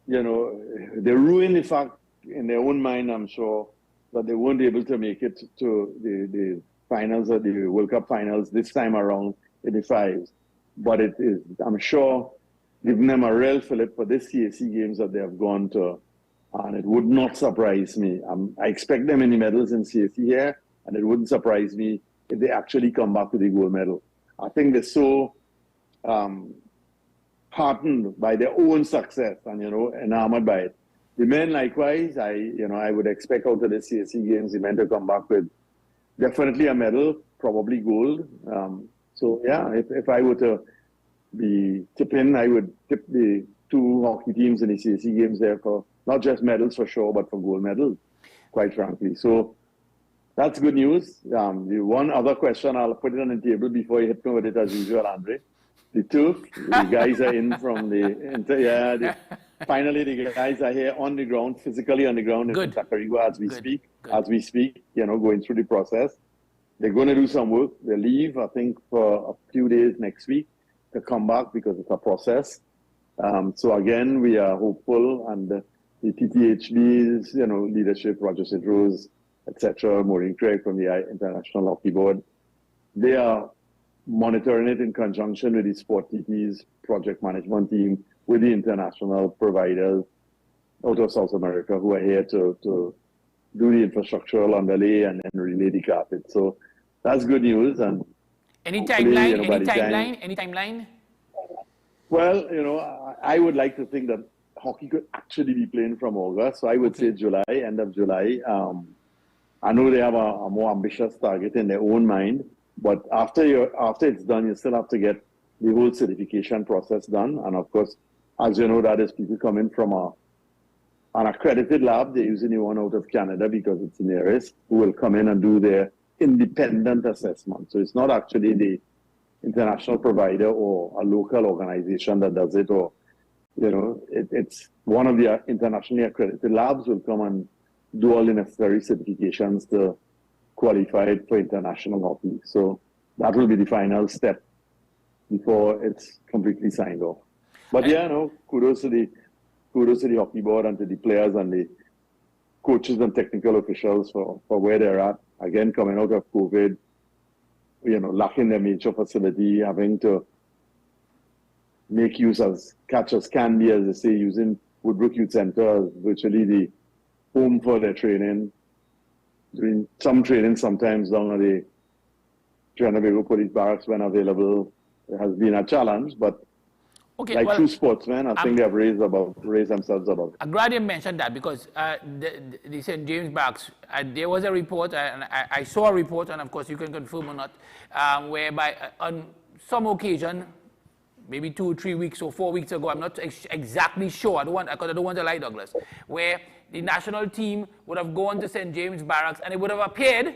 you know, they ruined the fact in their own mind, I'm sure, that they won't be able to make it to the finals of the World Cup finals this time around in the fives. But it is, I'm sure, giving them a real fillip for this CAC games that they have gone to, and it would not surprise me. I expect them in the medals in CAC here, and it wouldn't surprise me if they actually come back with the gold medal. I think they're so heartened by their own success and, you know, enamored by it. The men, likewise, I would expect out of the CAC games, the men to come back with definitely a medal, probably gold. So yeah, if I were to be tipping, I would tip the two hockey teams in the CAC games there for not just medals for sure, but for gold medals, quite frankly. So that's good news. The one other question, I'll put it on the table before you hit me with it as usual, Andre. The turf, the guys are in from finally the guys are here on the ground, physically on the ground in Tacarigua as we speak, you know, going through the process. They're going to do some work. They leave, I think, for a few days next week to come back because it's a process. So again, we are hopeful, and the TTHB's, you know, leadership, Roger Sidrose, etc., Maureen Craig from the International Hockey Board, they are monitoring it in conjunction with the Sport TT's project management team, with the international providers out of South America who are here to do the infrastructural underlay and then relay the carpet. So that's good news. And any timeline? Any timeline? Well, you know, I would like to think that hockey could actually be playing from August. So I would say July, end of July. I know they have a more ambitious target in their own mind, but after it's done, you still have to get the whole certification process done. And of course, as you know, that is people coming from an accredited lab. They're using the one out of Canada because it's the nearest, who will come in and do their independent assessment. So it's not actually the international provider or a local organization that does it, or, you know, it's one of the internationally accredited labs will come and do all the necessary certifications to qualify it for international hockey. So that will be the final step before it's completely signed off. But yeah, no, kudos to the hockey board and to the players and the coaches and technical officials for where they're at. Again, coming out of COVID, you know, lacking their major facility, having to make use as catch as can be, as they say, using Woodbrook Youth Center as virtually the home for their training, doing some training sometimes down at the Trinidad Police Barracks when available. It has been a challenge, but true sportsmen, I think they have raised themselves above. I'm glad you mentioned that, because the St. James Barracks, there was a report, and I saw a report, and of course you can confirm or not, whereby on some occasion, maybe 2 or 3 weeks or 4 weeks ago, I'm not exactly sure, I don't want to lie, Douglas, where the national team would have gone to St. James Barracks, and it would have appeared,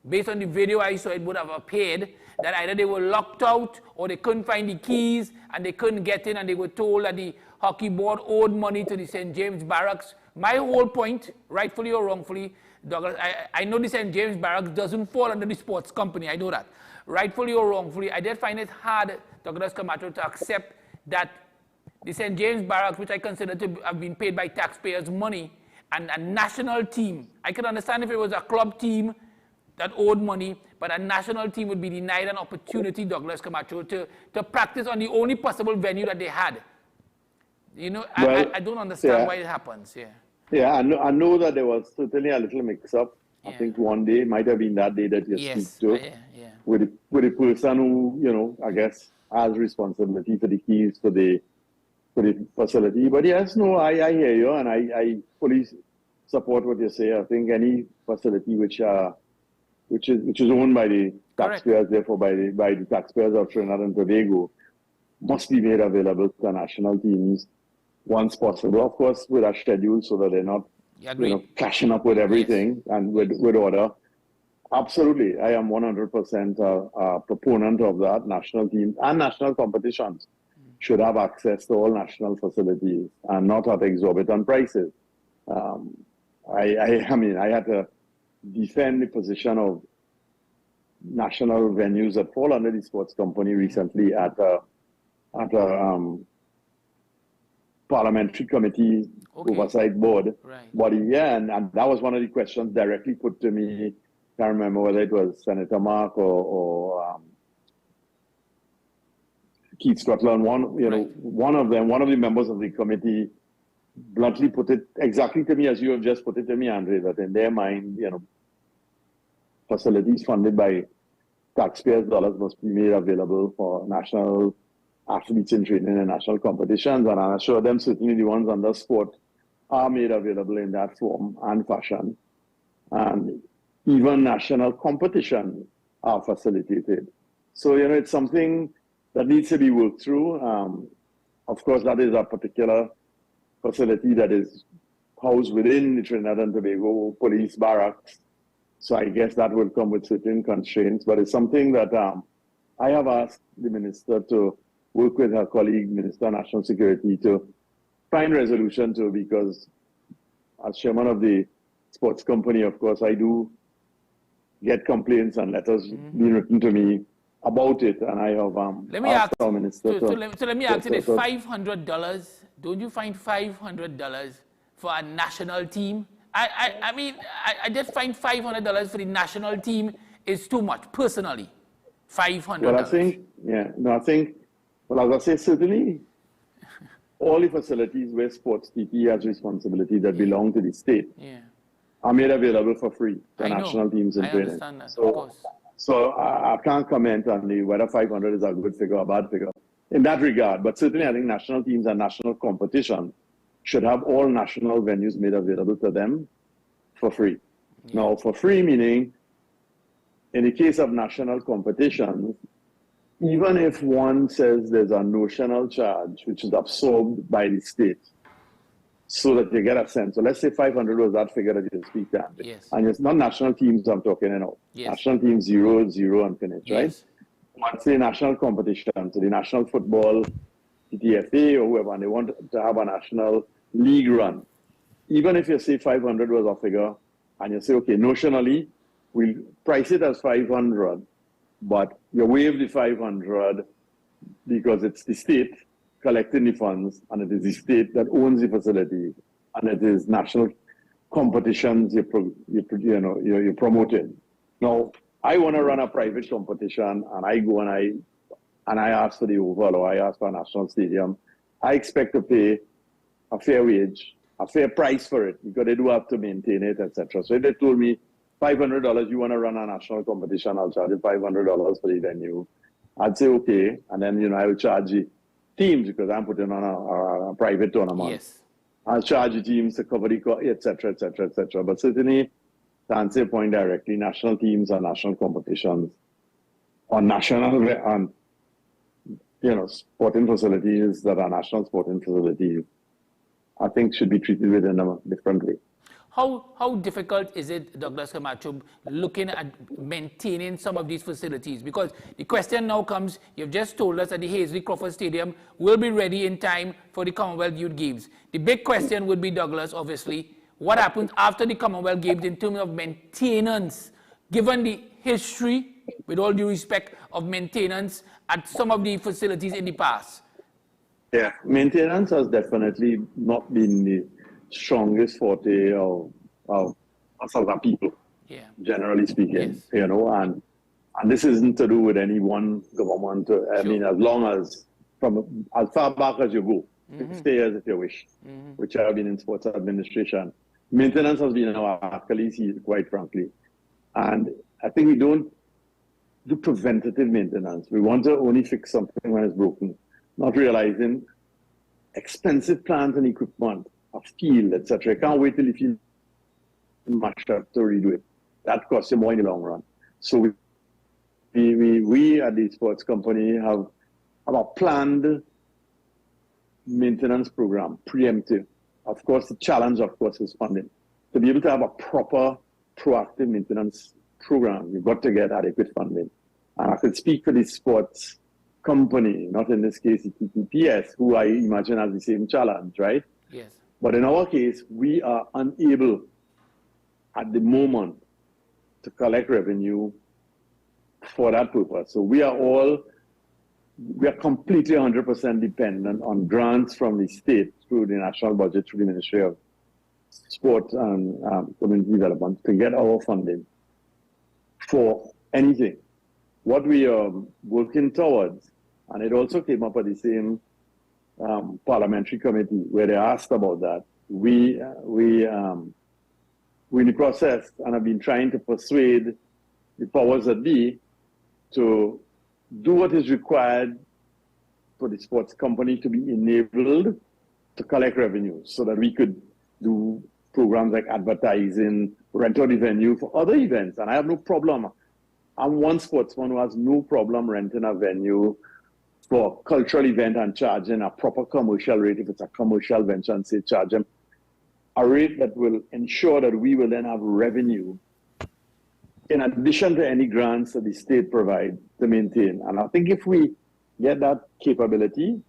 based on the video I saw, it would have appeared that either they were locked out or they couldn't find the keys and they couldn't get in, and they were told that the hockey board owed money to the St. James Barracks. My whole point, rightfully or wrongfully, Douglas, I know the St. James Barracks doesn't fall under the sports company, I know that. Rightfully or wrongfully, I did find it hard, Douglas Camacho, to accept that the St. James Barracks, which I consider to have been paid by taxpayers' money, and a national team. I could understand if it was a club team that owed money, but a national team would be denied an opportunity, Douglas Camacho, to practice on the only possible venue that they had. You know, well, I don't understand why it happens. Yeah, I know that there was certainly a little mix-up. I think one day, might have been that day that you speak to, with the person who, you know, I guess has responsibility for the keys for the facility. But yes, no, I hear you, and I fully support what you say. I think any facility which is owned by the taxpayers, therefore by the taxpayers of Trinidad and Tobago, must be made available to national teams once possible. Of course, with a schedule so that they're not clashing up with everything and with order. Absolutely, I am 100% a proponent of that. National teams and national competitions should have access to all national facilities and not at exorbitant prices. I mean, I had to defend the position of national venues that fall under the sports company recently at parliamentary committee oversight board body here, and that was one of the questions directly put to me. Can't remember whether it was Senator Mark or Keith Scotland. One of the members of the committee bluntly put it exactly to me as you have just put it to me, Andre, that in their mind, facilities funded by taxpayers' dollars must be made available for national athletes in training and national competitions. And I assure them certainly the ones under sport are made available in that form and fashion. And even national competition are facilitated. So, it's something that needs to be worked through. Of course, that is a particular facility that is housed within the Trinidad and Tobago police barracks. So I guess that will come with certain constraints, but it's something that I have asked the minister to work with her colleague, Minister of National Security, to find resolution to, because as chairman of the sports company, of course, I do get complaints and letters being written to me about it, and I have asked our minister so let me ask you this, $500, don't you find $500 for a national team? I mean, I just find $500 for the national team is too much, personally. $500. Well, I think, as I say, certainly all the facilities where Sports TP has responsibility that belong to the state are made available for free for national teams in training. I understand that, of course. So I can't comment on whether 500 is a good figure or a bad figure in that regard. But certainly I think national teams and national competition should have all national venues made available to them for free. Now, for free meaning, in the case of national competitions, even if one says there's a notional charge which is absorbed by the state, so that you get a sense. So let's say 500 was that figure that you speak to. Yes. And it's not national teams I'm talking about. Yes. National teams 0, 0 and finish, right? Let's say national competition, so the national football, TTFA or whoever, and they want to have a national league run. Even if you say 500 was a figure, and you say, okay, notionally, we'll price it as 500, but you waive the 500 because it's the state collecting the funds, and it is the state that owns the facility, and it is national competitions you're promoting. Now, I want to run a private competition, and I go and I ask for the oval, or I ask for a national stadium. I expect to pay a fair wage, a fair price for it, because they do have to maintain it, etc. So if they told me $500, you want to run a national competition, I'll charge you $500 for the venue. I'd say okay, and then I will charge the teams because I'm putting on a private tournament. Yes. I'll charge the teams to cover the cost, etc., etc., etc. But certainly, to answer your point directly, national teams and national competitions on national sporting facilities that are national sporting facilities, I think should be treated within a different way. How difficult is it, Douglas Camacho, looking at maintaining some of these facilities? Because the question now comes, you've just told us that the Hazley Crawford Stadium will be ready in time for the Commonwealth Youth Games. The big question would be, Douglas, obviously, what happens after the Commonwealth Games in terms of maintenance, given the history, with all due respect, of maintenance at some of the facilities in the past? Yeah, maintenance has definitely not been the strongest forte of Southern people, generally speaking, and this isn't to do with any one government. I mean, as long as, from as far back as you go, 50 years if you wish, which I have been in sports administration, maintenance has been our Achilles heel, quite frankly. And I think we don't do preventative maintenance. We want to only fix something when it's broken, not realizing expensive plant and equipment, a field, etc. You can't wait till you feel mashed up to redo it. That costs you more in the long run. So we at the sports company have a planned maintenance program, preemptive. Of course, the challenge, of course, is funding. To be able to have a proper, proactive maintenance program, you've got to get adequate funding. And I could speak for the sports company, not in this case the TTPS, who I imagine has the same challenge, right? Yes. But in our case, we are unable at the moment to collect revenue for that purpose. So we are all we are completely 100% dependent on grants from the state through the national budget, through the Ministry of Sport and Community Development to get our funding for anything. What we are working towards, and it also came up at the same parliamentary committee where they asked about that. We're in the process and have been trying to persuade the powers that be to do what is required for the sports company to be enabled to collect revenue so that we could do programs like advertising, rent out the venue for other events. And I have no problem. I'm one sportsman who has no problem renting a venue for a cultural event and charging a proper commercial rate if it's a commercial venture, and say charge them a rate that will ensure that we will then have revenue in addition to any grants that the state provides to maintain. And I think if we get that capability,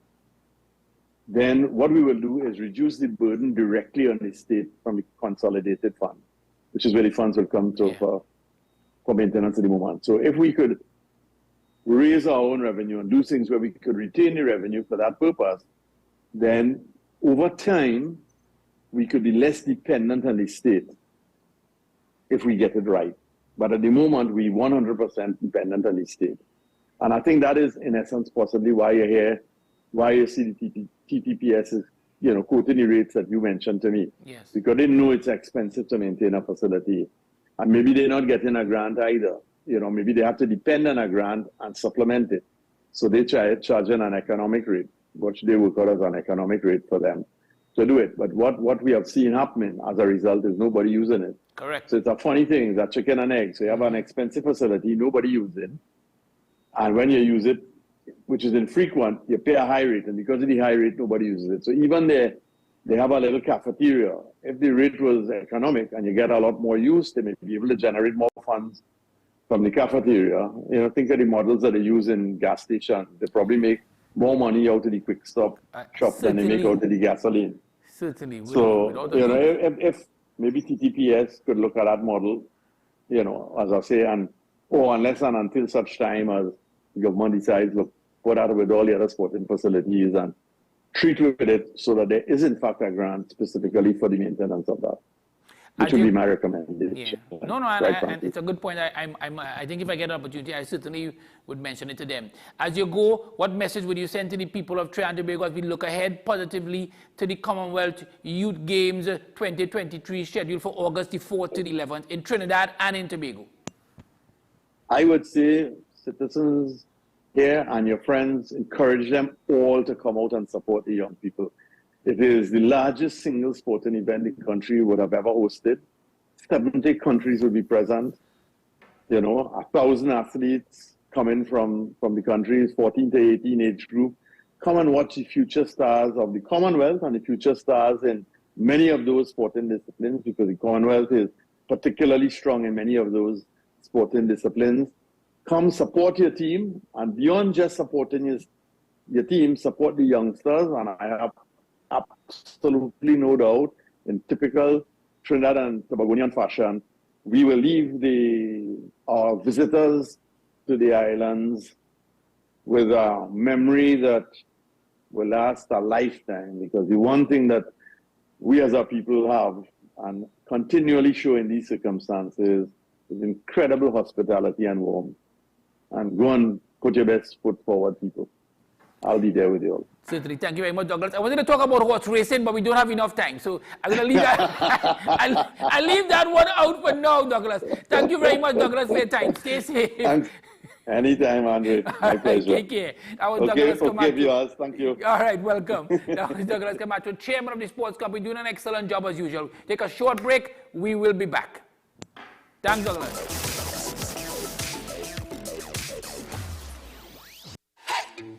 then what we will do is reduce the burden directly on the state from the consolidated fund, which is where the funds will come to for maintenance at the moment. So if we could raise our own revenue and do things where we could retain the revenue for that purpose, then over time, we could be less dependent on the state if we get it right. But at the moment, we 100% dependent on the state. And I think that is, in essence, possibly why you're here, why you see the TTPS is, quoting the rates that you mentioned to me. Yes. Because they know it's expensive to maintain a facility. And maybe they're not getting a grant either. Maybe they have to depend on a grant and supplement it. So they try charging an economic rate, which they work out as an economic rate for them to do it. But what we have seen happening as a result is nobody using it. Correct. So it's a funny thing, it's a chicken and egg. So you have an expensive facility, nobody uses it. And when you use it, which is infrequent, you pay a high rate. And because of the high rate, nobody uses it. So even there, they have a little cafeteria. If the rate was economic and you get a lot more use, they may be able to generate more funds from the cafeteria. Think of the models that they use in gas stations. They probably make more money out of the quick stop shop than they make out of the gasoline. Certainly. So, if maybe TTPS could look at that model, as I say, unless and until such time as the government decides, look, put out with all the other sporting facilities and treat with it so that there is in fact a grant specifically for the maintenance of that, which would be my recommendation. Yeah. No, and it's a good point. I think if I get an opportunity, I certainly would mention it to them. As you go, what message would you send to the people of Trinidad and Tobago as we look ahead positively to the Commonwealth Youth Games 2023 scheduled for August the 4th to the 11th in Trinidad and in Tobago? I would say citizens here and your friends, encourage them all to come out and support the young people. It is the largest single sporting event the country would have ever hosted. 70 countries will be present. 1,000 athletes coming from the countries, 14 to 18 age group. Come and watch the future stars of the Commonwealth and the future stars in many of those sporting disciplines, because the Commonwealth is particularly strong in many of those sporting disciplines. Come support your team, and beyond just supporting your team, support the youngsters. And I have absolutely no doubt, in typical Trinidad and Tobagonian fashion, we will leave our visitors to the islands with a memory that will last a lifetime. Because the one thing that we as a people have and continually show in these circumstances is incredible hospitality and warmth. And go and put your best foot forward, people. I'll be there with you all. Certainly. Thank you very much, Douglas. I wanted to talk about horse racing, but we don't have enough time. So I'm going to leave that. I'll leave that one out for now, Douglas. Thank you very much, Douglas, for your time. Stay safe. Anytime, Andre. My pleasure. Take care. That was Douglas Camacho. Thank you. All right, welcome. That was Douglas Camacho, chairman of the sports company, doing an excellent job as usual. Take a short break. We will be back. Thanks, Douglas.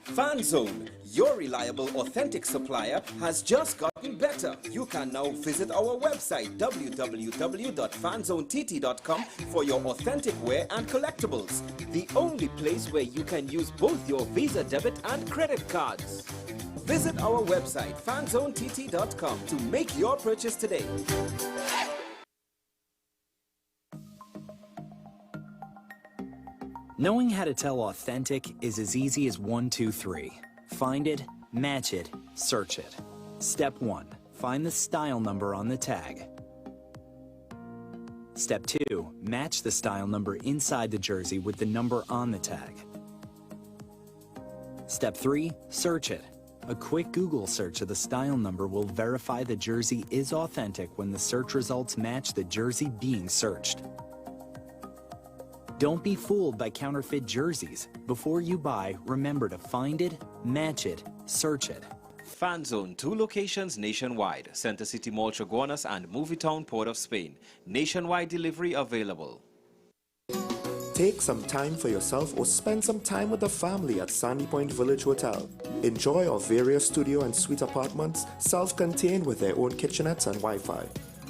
FanZone, your reliable, authentic supplier, has just gotten better. You can now visit our website www.fanzonett.com for your authentic wear and collectibles. The only place where you can use both your Visa debit and credit cards. Visit our website fanzonett.com to make your purchase today. Knowing how to tell authentic is as easy as 1, 2, 3. Find it, match it, search it. Step 1. Find the style number on the tag. Step 2. Match the style number inside the jersey with the number on the tag. Step 3. Search it. A quick Google search of the style number will verify the jersey is authentic when the search results match the jersey being searched. Don't be fooled by counterfeit jerseys. Before you buy, remember to find it, match it, search it. Fan Zone, 2 locations nationwide. Center City Mall, Chaguanas and Movietown, Port of Spain. Nationwide delivery available. Take some time for yourself or spend some time with the family at Sandy Point Village Hotel. Enjoy our various studio and suite apartments, self-contained with their own kitchenettes and Wi-Fi.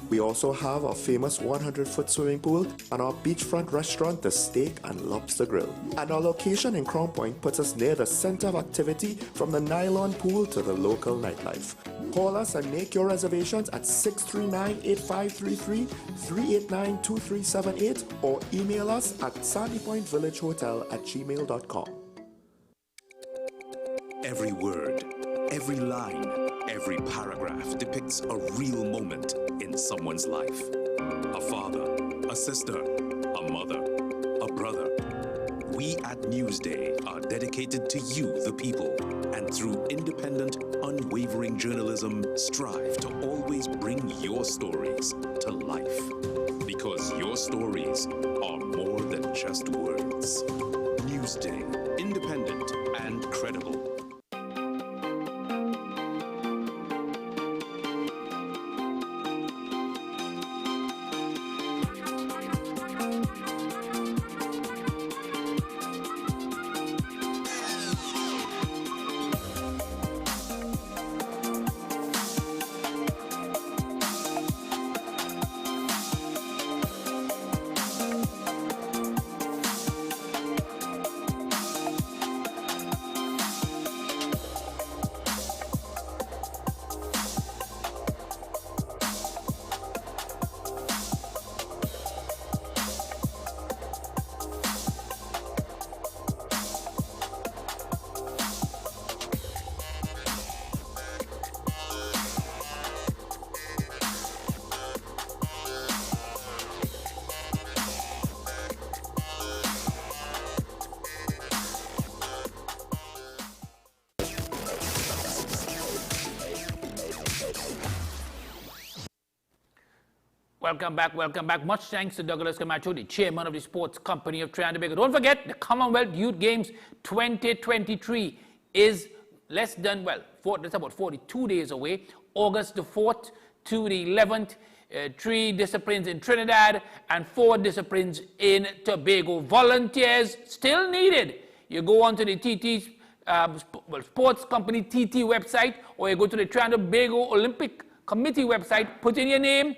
We also have our famous 100-foot swimming pool and our beachfront restaurant, The Steak and Lobster Grill. And our location in Crown Point puts us near the center of activity from the nylon pool to the local nightlife. Call us and make your reservations at 639-8533, 389-2378 or email us at sandypointvillagehotel@gmail.com. Every word, every line, every paragraph depicts a real moment in someone's life. A father, a sister, a mother, a brother. We at Newsday are dedicated to you, the people, and through independent, unwavering journalism, strive to always bring your stories to life. Because your stories are more than just words. Newsday, independent and credible. Welcome back, welcome back. Much thanks to Douglas Camacho, the chairman of the Sports Company of Trinidad and Tobago. Don't forget, the Commonwealth Youth Games 2023 is less than, well, that's about 42 days away. August the 4th to the 11th, 3 disciplines in Trinidad and 4 disciplines in Tobago. Volunteers still needed. You go onto the TT, Sports Company TT website, or you go to the Trinidad and Tobago Olympic Committee website, put in your name,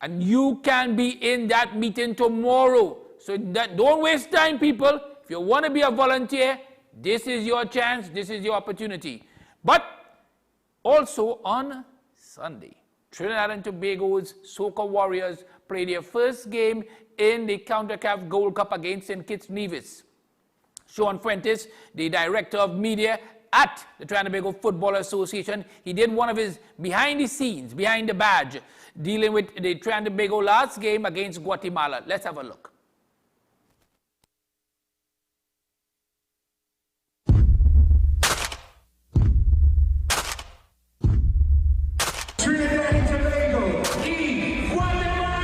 and you can be in that meeting tomorrow. So don't waste time, people. If you want to be a volunteer, this is your chance, this is your opportunity. But also on Sunday, Trinidad and Tobago's Soca Warriors play their first game in the CONCACAF Gold Cup against St. Kitts Nevis. Sean Fuentes, the director of media at the Trinidad and Tobago Football Association, he did one of his behind the scenes, behind the badge, dealing with the Trinidad and Tobago last game against Guatemala. Let's have a look. Trinidad and Tobago, Guatemala!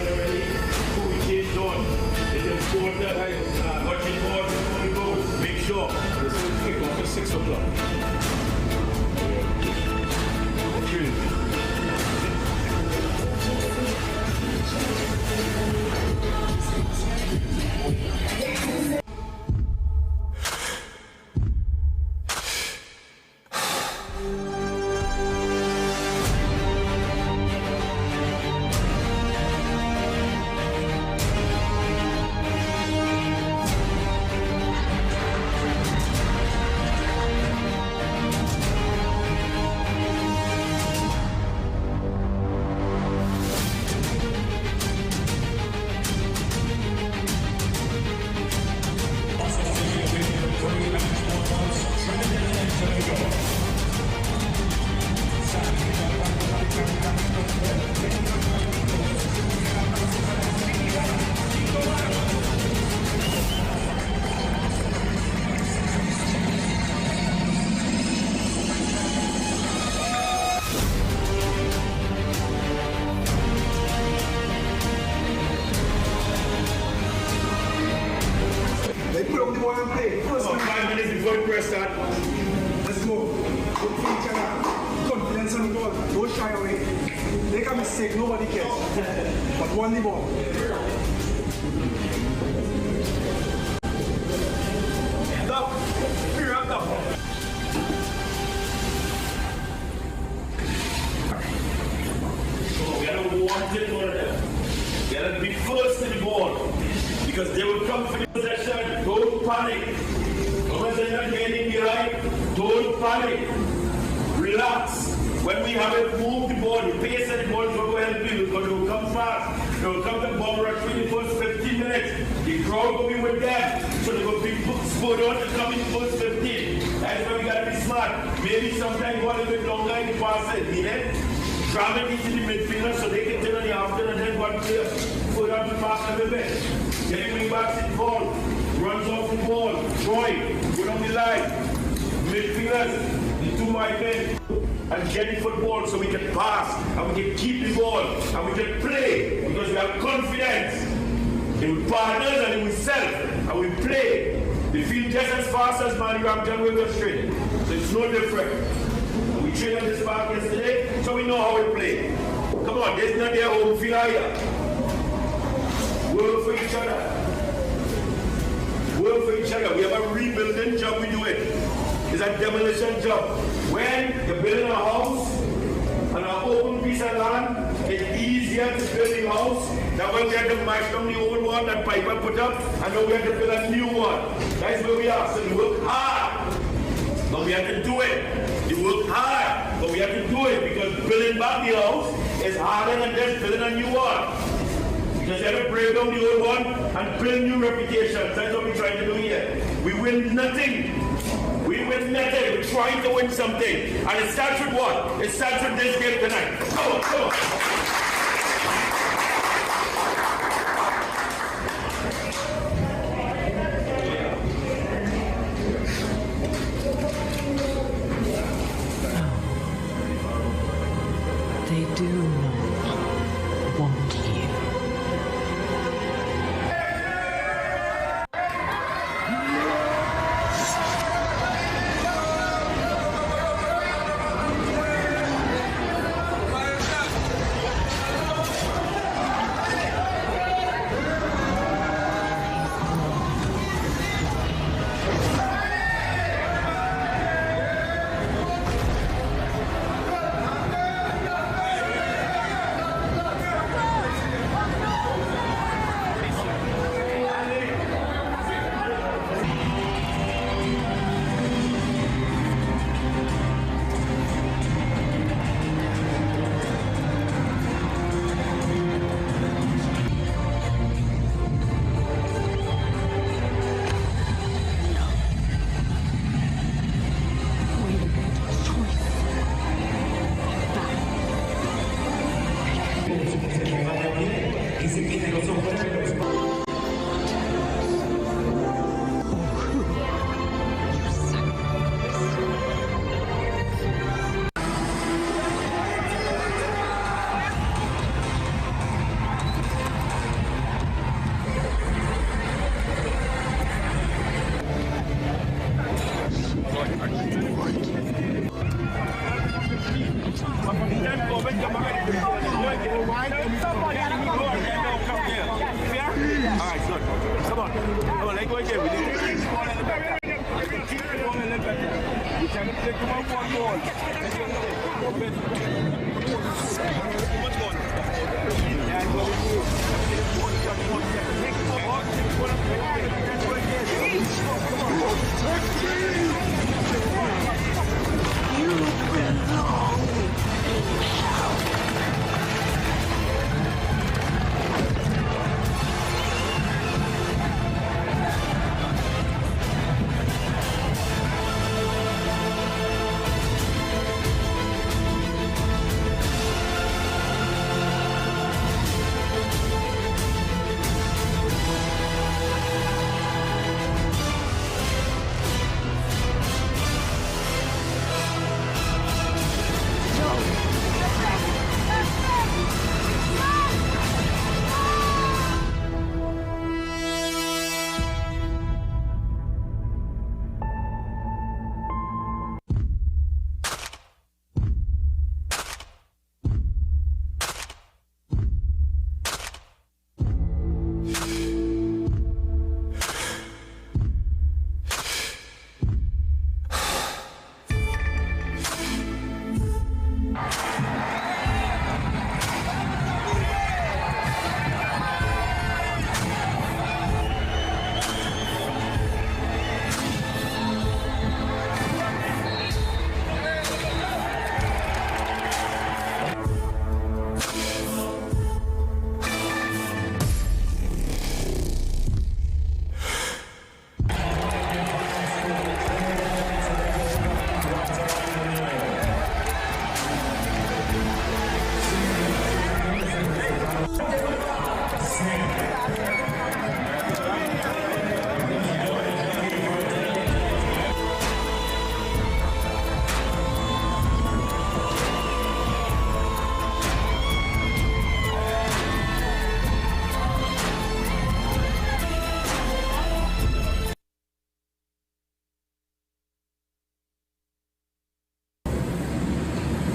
already. 2 weekends done. It's important. Watching more before we go. Make sure this will kick off at 6 o'clock.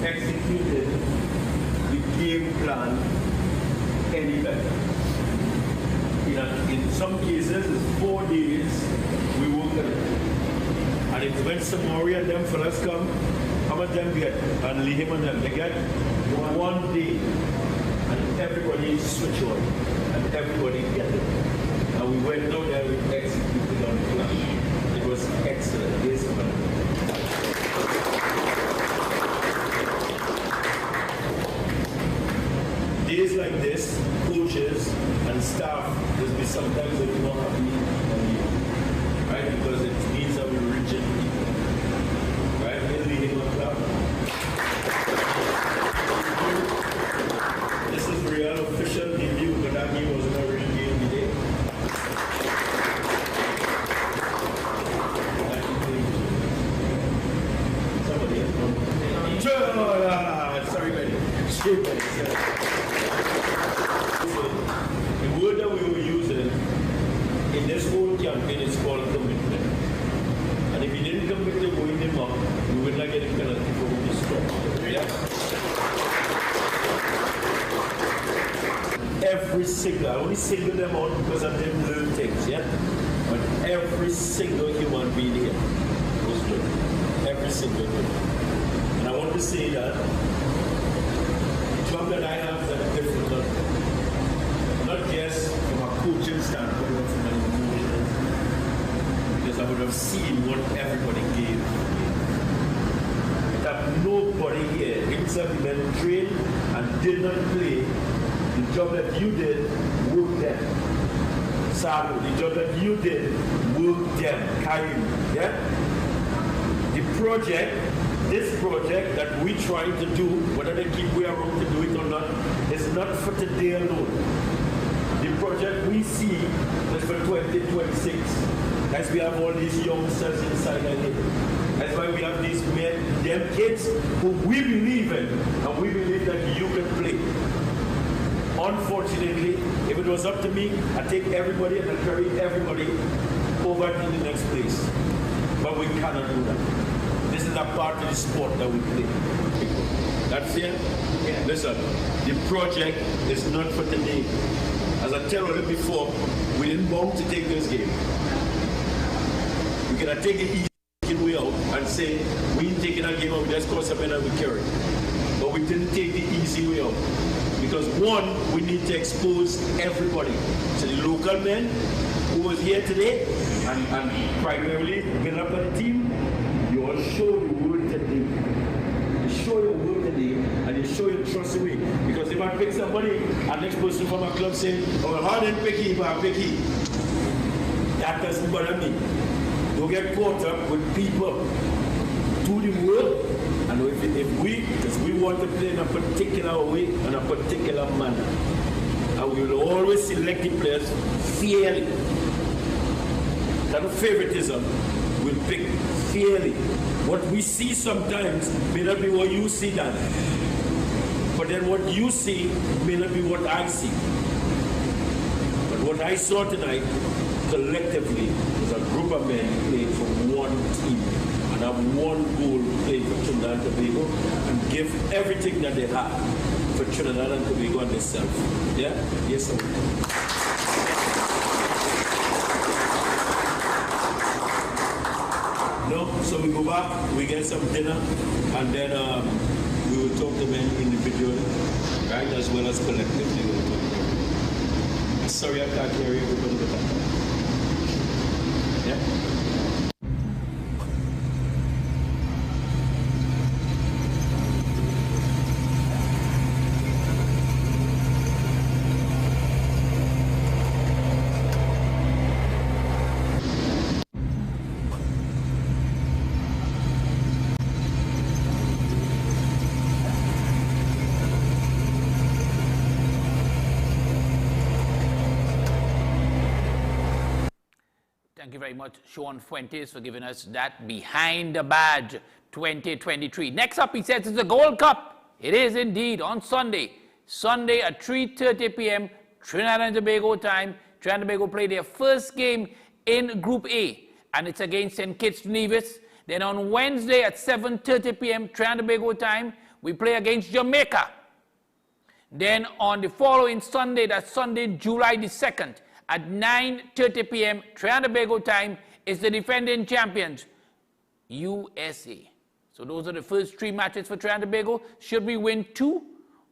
executed the game plan any better. In some cases, it's 4 days we work on it. And it's when Samori and them fellas come, how much them get? And Lihim and them, they get 1 day. And everybody switch on. And everybody get it. And we went down there, we executed on the plan. It was excellent. Yes, days like this, coaches and staff will be sometimes they do not happy on you, right? Because it means that we're reaching people, right? We're leading on club. This is real official debut, but that game was not a real game today. Somebody else. Sorry, buddy. The word that we were using in this whole campaign is called commitment. And if you didn't commit to going them up, we would not get a penalty for the stop. Yeah? Every single, I only single them out because of them little things, yeah? But every single human being here was good. Every single one. And I want to say that the job that I have is a different one. Not just from a coaching standpoint, but from an emotional, because I would have seen what everybody gave. That nobody here, except the men trained and did not play, the job that you did, worked them. Sabu, the job that you did, worked them. Karim, yeah? The project, this project that we're trying to do, whether they keep we around to do it or not, is not for today alone. The project we see is for 2026. As we have all these youngsters inside our head. That's why we have these men, them kids who we believe in, and we believe that you can play. Unfortunately, if it was up to me, I'd take everybody and I'd carry everybody over to the next place. But we cannot do that. This is a part of the sport that we play. That's it? Yeah. Listen, the project is not for today. As I tell you before, we didn't bound to take this game. We're going to take it easy. way out and say, we ain't taking a game out, we just call something and we carry. But we didn't take the easy way out. Because one, we need to expose everybody. So the local men who was here today, and primarily build up on the team, you all show the work today. You show your work today, and you show your trust away. Because if I pick somebody, and next person from my club say, oh, how did Picky, but I Picky? That doesn't bother me. Don't get caught up with people. Do the work, and because we want to play in a particular way, in a particular manner. And we will always select the players fairly. Not a favoritism, we'll pick fairly. What we see sometimes may not be what you see, Dan. But then what you see may not be what I see. But what I saw tonight, collectively, was a group of men playing for one team and have one goal, playing for Trinidad and Tobago, and give everything that they have for Trinidad and Tobago and themselves. Yeah? Yes, sir. No, so we go back, we get some dinner, and then we will talk to men individually, right, as well as collectively. We'll talk to them. Sorry, I can't carry everybody with that. Yeah? Thank you very much, Sean Fuentes, for giving us that Behind the Badge 2023. Next up, he says, it's the Gold Cup. It is indeed on Sunday. Sunday at 3:30 p.m. Trinidad and Tobago time. Trinidad and Tobago play their first game in Group A, and it's against St. Kitts Nevis. Then on Wednesday at 7:30 p.m. Trinidad and Tobago time, we play against Jamaica. Then on the following Sunday, that's Sunday, July the 2nd, at 9:30 p.m. Trinidad and Tobago time, is the defending champions, USA. So those are the first three matches for Trinidad and Tobago. Should we win 2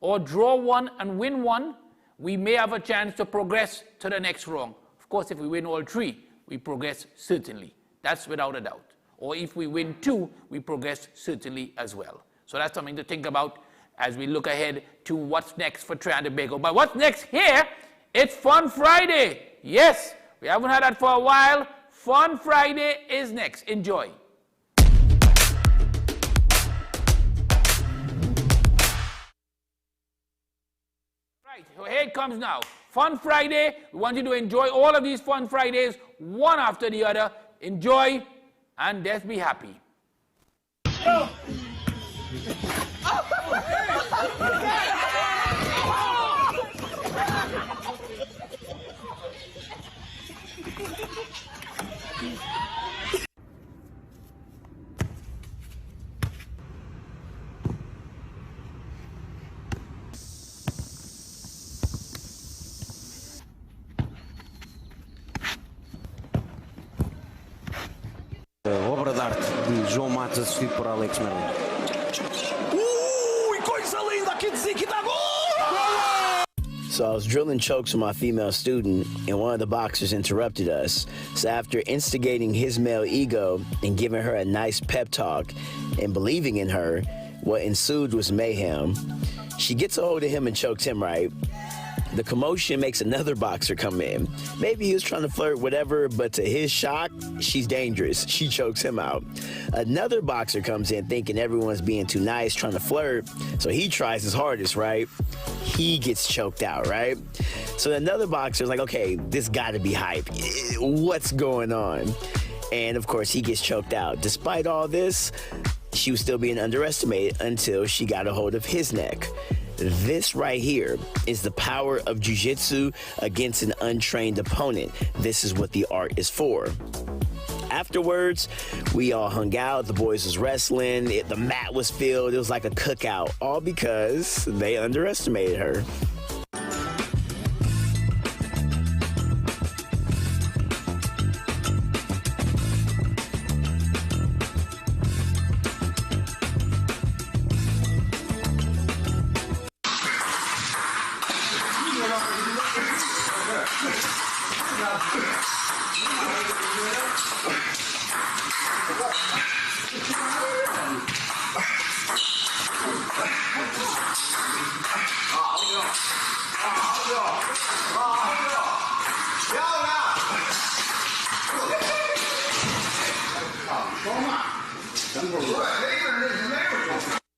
or draw 1 and win 1, we may have a chance to progress to the next round. Of course, if we win all 3, we progress certainly. That's without a doubt. Or if we win 2, we progress certainly as well. So that's something to think about as we look ahead to what's next for Trinidad and Tobago. But what's next here, it's Fun Friday. Yes, we haven't had that for a while. Fun Friday is next. Enjoy. Right, so here it comes now. Fun Friday. We want you to enjoy all of these Fun Fridays, one after the other. Enjoy and just be happy. Oh. Obra de arte de João Matos, assistido por Alex Merlin. Coisa linda, que zique da gol! So I was drilling chokes with my female student, and one of the boxers interrupted us. So after instigating his male ego and giving her a nice pep talk and believing in her, what ensued was mayhem. She gets a hold of him and chokes him right. The commotion makes another boxer come in. Maybe he was trying to flirt, whatever, but to his shock, she's dangerous. She chokes him out. Another boxer comes in thinking everyone's being too nice, trying to flirt, so he tries his hardest, right? He gets choked out, right? So another boxer's like, okay, this gotta be hype. What's going on? And of course, he gets choked out. Despite all this, she was still being underestimated until she got a hold of his neck. This right here is the power of jiu-jitsu against an untrained opponent. This is what the art is for. Afterwards, we all hung out. The boys was wrestling. The mat was filled. It was like a cookout, all because they underestimated her.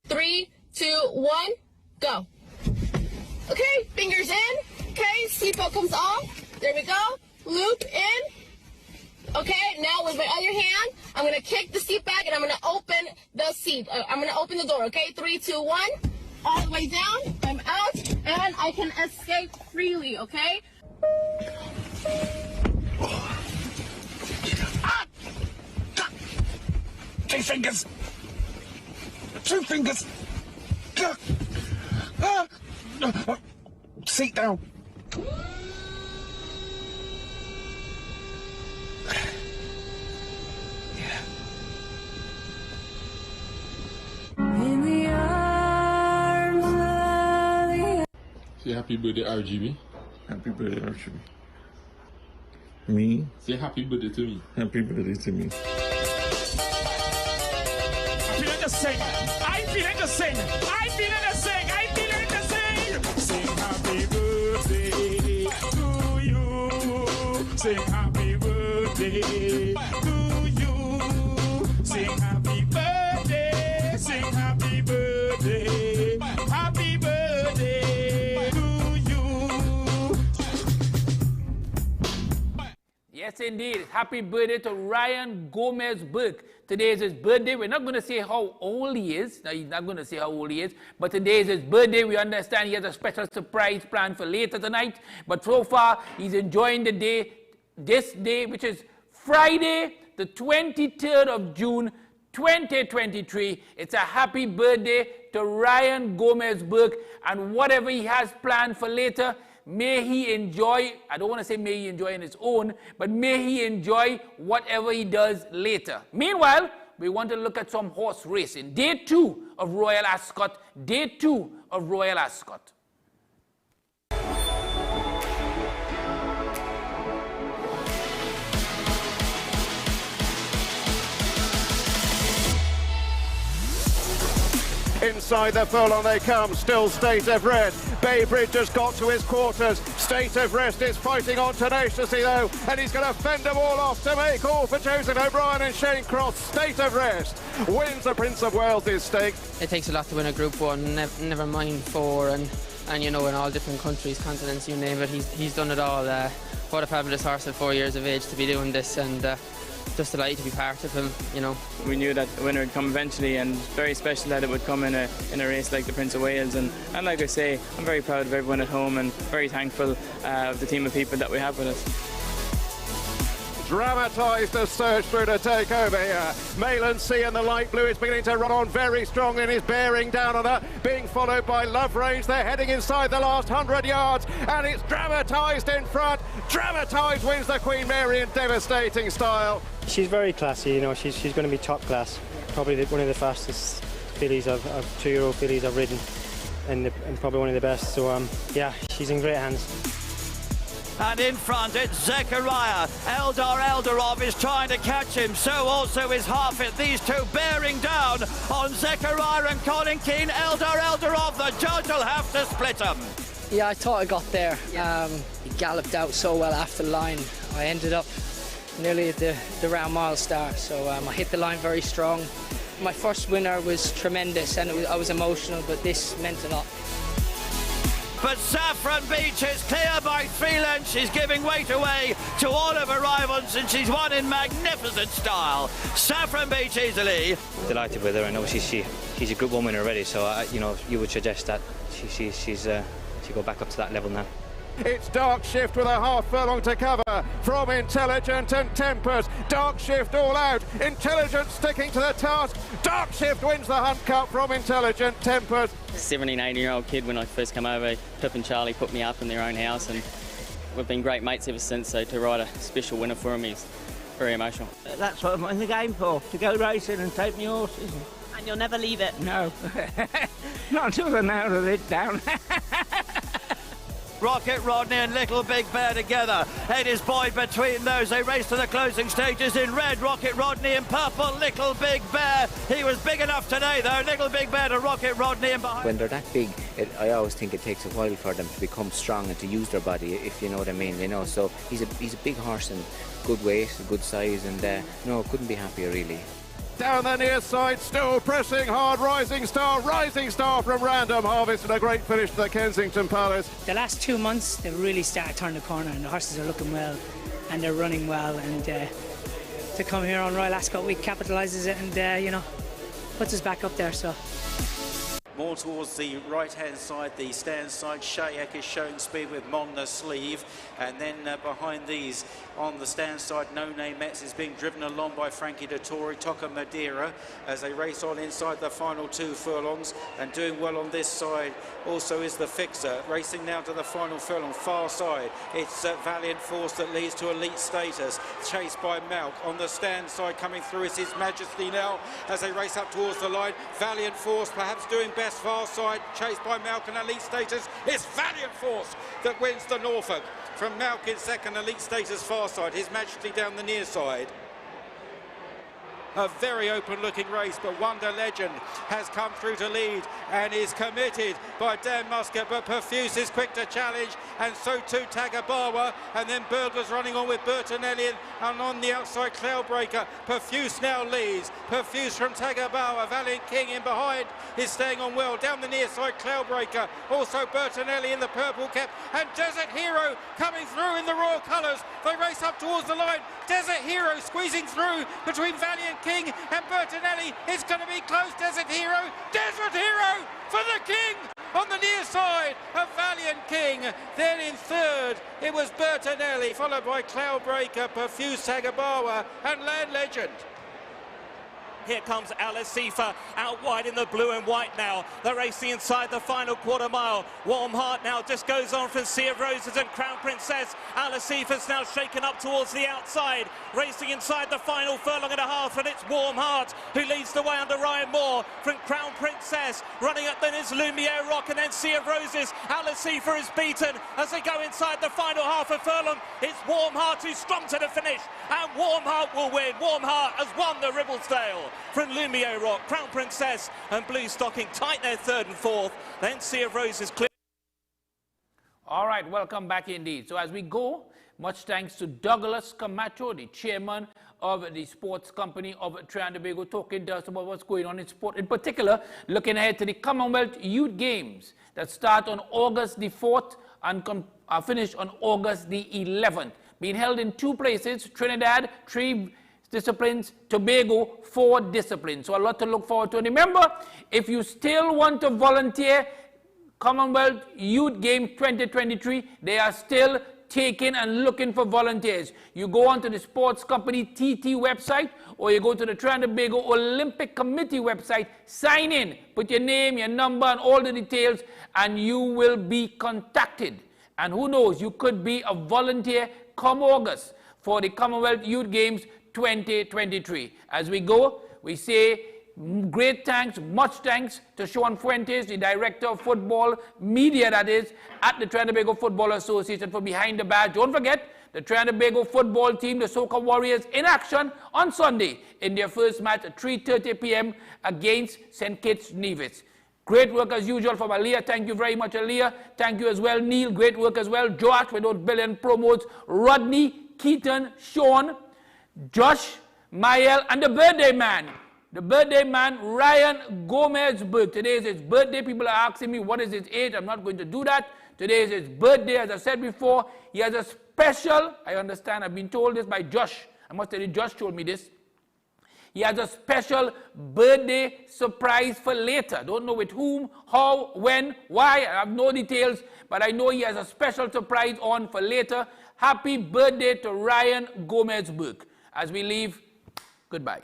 3, 2, 1, go. Okay, fingers in. Okay, seatbelt comes off. There we go. Loop in. Okay, now with my other hand, I'm going to kick the seat back and I'm going to open the seat. I'm going to open the door, okay? 3, 2, 1. All the way down. I'm out and I can escape freely, okay? Two fingers. Two fingers. Seat down. In the arms of the... Say happy birthday, RGB. Happy birthday, RGB. Me? Say happy birthday to me. Happy birthday to me. I feel like to sing. I feel like to sing. I feel like to sing. I feel like to sing. Sing happy birthday to you. Sing happy birthday to you. Sing happy birthday. Sing happy birthday. Happy birthday to you. Yes, indeed. Happy birthday to Ryan Gomez Burke. Today is his birthday. We're not going to say how old he is. No, he's not going to say how old he is. But today is his birthday. We understand he has a special surprise planned for later tonight. But so far, he's enjoying the day, this day, which is Friday, the 23rd of June, 2023. It's a happy birthday to Ryan Gomez Burke. And whatever he has planned for later, may he enjoy, I don't want to say may he enjoy on his own, but may he enjoy whatever he does later. Meanwhile, we want to look at some horse racing. Day 2 of Royal Ascot. Day 2 of Royal Ascot. Inside the furlong they come, still State of Rest. Baybridge has got to his quarters. State of Rest is fighting on tenaciously though, and he's going to fend them all off to make all for Joseph O'Brien and Shane Cross. State of Rest wins the Prince of Wales' stake. It takes a lot to win a Group 1, never mind 4, and you know, in all different countries, continents, you name it, he's done it all. What a fabulous horse at 4 years of age to be doing this, and just delighted to be part of him, you know. We knew that the winner would come eventually, and very special that it would come in a race like the Prince of Wales, and like I say, I'm very proud of everyone at home and very thankful of the team of people that we have with us. Dramatised the surge through to take over here. Mayland Sea in the light blue is beginning to run on very strong and is bearing down on her, being followed by Love Range. They're heading inside the last 100 yards, and it's Dramatised in front. Dramatised wins the Queen Mary in devastating style. She's very classy, you know, she's going to be top class. Probably one of the fastest fillies of 2-year-old fillies I've ridden, and probably one of the best. So yeah, she's in great hands. And in front, it's Zechariah. Eldar Eldarov is trying to catch him. So also is Harfit. These two bearing down on Zechariah and Colin Keane. Eldar Eldarov, the judge will have to split them. Yeah, I thought I got there. He galloped out so well after the line. I ended up nearly at the round mile start, so I hit the line very strong. My first winner was tremendous, and I was emotional, but this meant a lot. But Saffron Beach is clear by 3 lengths. She's giving weight away to all of her rivals, and she's won in magnificent style. Saffron Beach easily. Delighted with her, and obviously she's a Group 1 winner already, so you know, you would suggest that she go back up to that level now. It's Dark Shift with a half furlong to cover from Intelligent and Tempers. Dark Shift all out. Intelligent sticking to the task. Dark Shift wins the Hunt Cup from Intelligent Tempers. 17, 18-year-old kid when I first came over. Pip and Charlie put me up in their own house, and we've been great mates ever since. So to ride a special winner for him is very emotional. That's what I'm in the game for, to go racing and take my horses. And you'll never leave it? No. Not until they're nailed it down. Rocket Rodney and Little Big Bear together. Head is buoyed between those. They race to the closing stages in red. Rocket Rodney in purple. Little Big Bear. He was big enough today, though. Little Big Bear to Rocket Rodney and behind. When they're that big, I always think it takes a while for them to become strong and to use their body, if you know what I mean. You know, so he's a big horse and good weight, good size, and no, couldn't be happier really. down the near side, still pressing hard. Rising Star from Random Harvest, and a great finish to the Kensington Palace. The last 2 months, they've really started to turn the corner, and the horses are looking well, and they're running well, and to come here on Royal Ascot Week capitalises it, and you know, puts us back up there. So. More towards the right-hand side, the stand side, Shayak is showing speed with Mon the sleeve, and then behind these on the stand side, No Name Mets is being driven along by Frankie Dettori, Toca Madeira, as they race on inside the final 2 furlongs, and doing well on this side also is the Fixer, racing now to the final furlong, far side. It's Valiant Force that leads to elite status, chased by Malk. On the stand side coming through is His Majesty now, as they race up towards the line. Valiant Force perhaps doing best far side, chased by Malk and elite status. It's Valiant Force that wins the Norfolk. From Malk in second, elite status far side, His Majesty down the near side. A very open-looking race, but Wonder Legend has come through to lead and is committed by Dan Muscat, but Perfuse is quick to challenge, and so too Tagabawa, and then Burglar's running on with Bertinelli, and on the outside Cloudbreaker. Perfuse now leads. Perfuse from Tagabawa, Valiant King in behind is staying on well. Down the near side, Cloudbreaker, also Bertinelli in the purple cap, and Desert Hero coming through in the royal colours. They race up towards the line. Desert Hero squeezing through between Valiant King and Bertinelli. It's going to be close. Desert Hero for the King on the near side of Valiant King. Then in third it was Bertinelli, followed by Cloudbreaker, Perfuse, Tagabawa and Land Legend. Here comes Alasifa out wide in the blue and white now. They're racing inside the final quarter mile. Warm Heart now just goes on from Sea of Roses and Crown Princess. Alasifa's now shaken up towards the outside, racing inside the final furlong and a half, and it's Warm Heart who leads the way under Ryan Moore from Crown Princess. Running up then is Lumiere Rock and then Sea of Roses. Alasifa is beaten as they go inside the final half a furlong. It's Warm Heart who's strong to the finish, and Warm Heart will win. Warm Heart has won the Ribblesdale. From Lumiere Rock, Crown Princess and Blue Stocking tight there third and fourth. Then Sea of Roses clear. All right, welcome back indeed. So as we go, much thanks to Douglas Camacho, the chairman of the sports company of Trinidad and Tobago, talking to us about what's going on in sport. In particular, looking ahead to the Commonwealth Youth Games that start on August the 4th and finish on August the 11th. Being held in 2 places, Trinidad, 3 disciplines, Tobago, 4 disciplines. So a lot to look forward to. And remember, if you still want to volunteer, Commonwealth Youth Games 2023, they are still taking and looking for volunteers. You go onto the sports company TT website, or you go to the Trinidad and Tobago Olympic Committee website, sign in, put your name, your number, and all the details, and you will be contacted. And who knows, you could be a volunteer come August for the Commonwealth Youth Games 2023. As we go, we say great thanks, much thanks to Sean Fuentes, the Director of Football Media, that is, at the Trinidad and Tobago Football Association, for behind the badge. Don't forget, the Trinidad and Tobago football team, the Soca Warriors, in action on Sunday in their first match at 3:30 p.m. against St. Kitts Nevis. Great work as usual from Aaliyah. Thank you very much, Aaliyah. Thank you as well, Neil. Great work as well. Josh with those brilliant promos. Rodney, Keaton, Sean, Josh, Mael, and the birthday man. The birthday man, Ryan Gomez-Burke. Today is his birthday. People are asking me what is his age. I'm not going to do that. Today is his birthday. As I said before, he has a special, I understand, I've been told this by Josh. I must tell you, Josh told me this. He has a special birthday surprise for later. Don't know with whom, how, when, why. I have no details, but I know he has a special surprise on for later. Happy birthday to Ryan Gomez-Burke. As we leave, goodbye.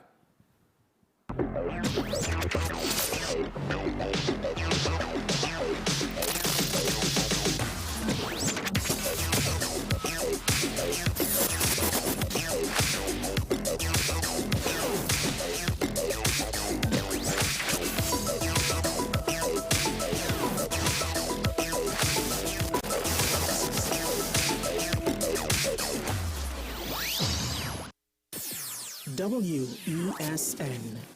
WESN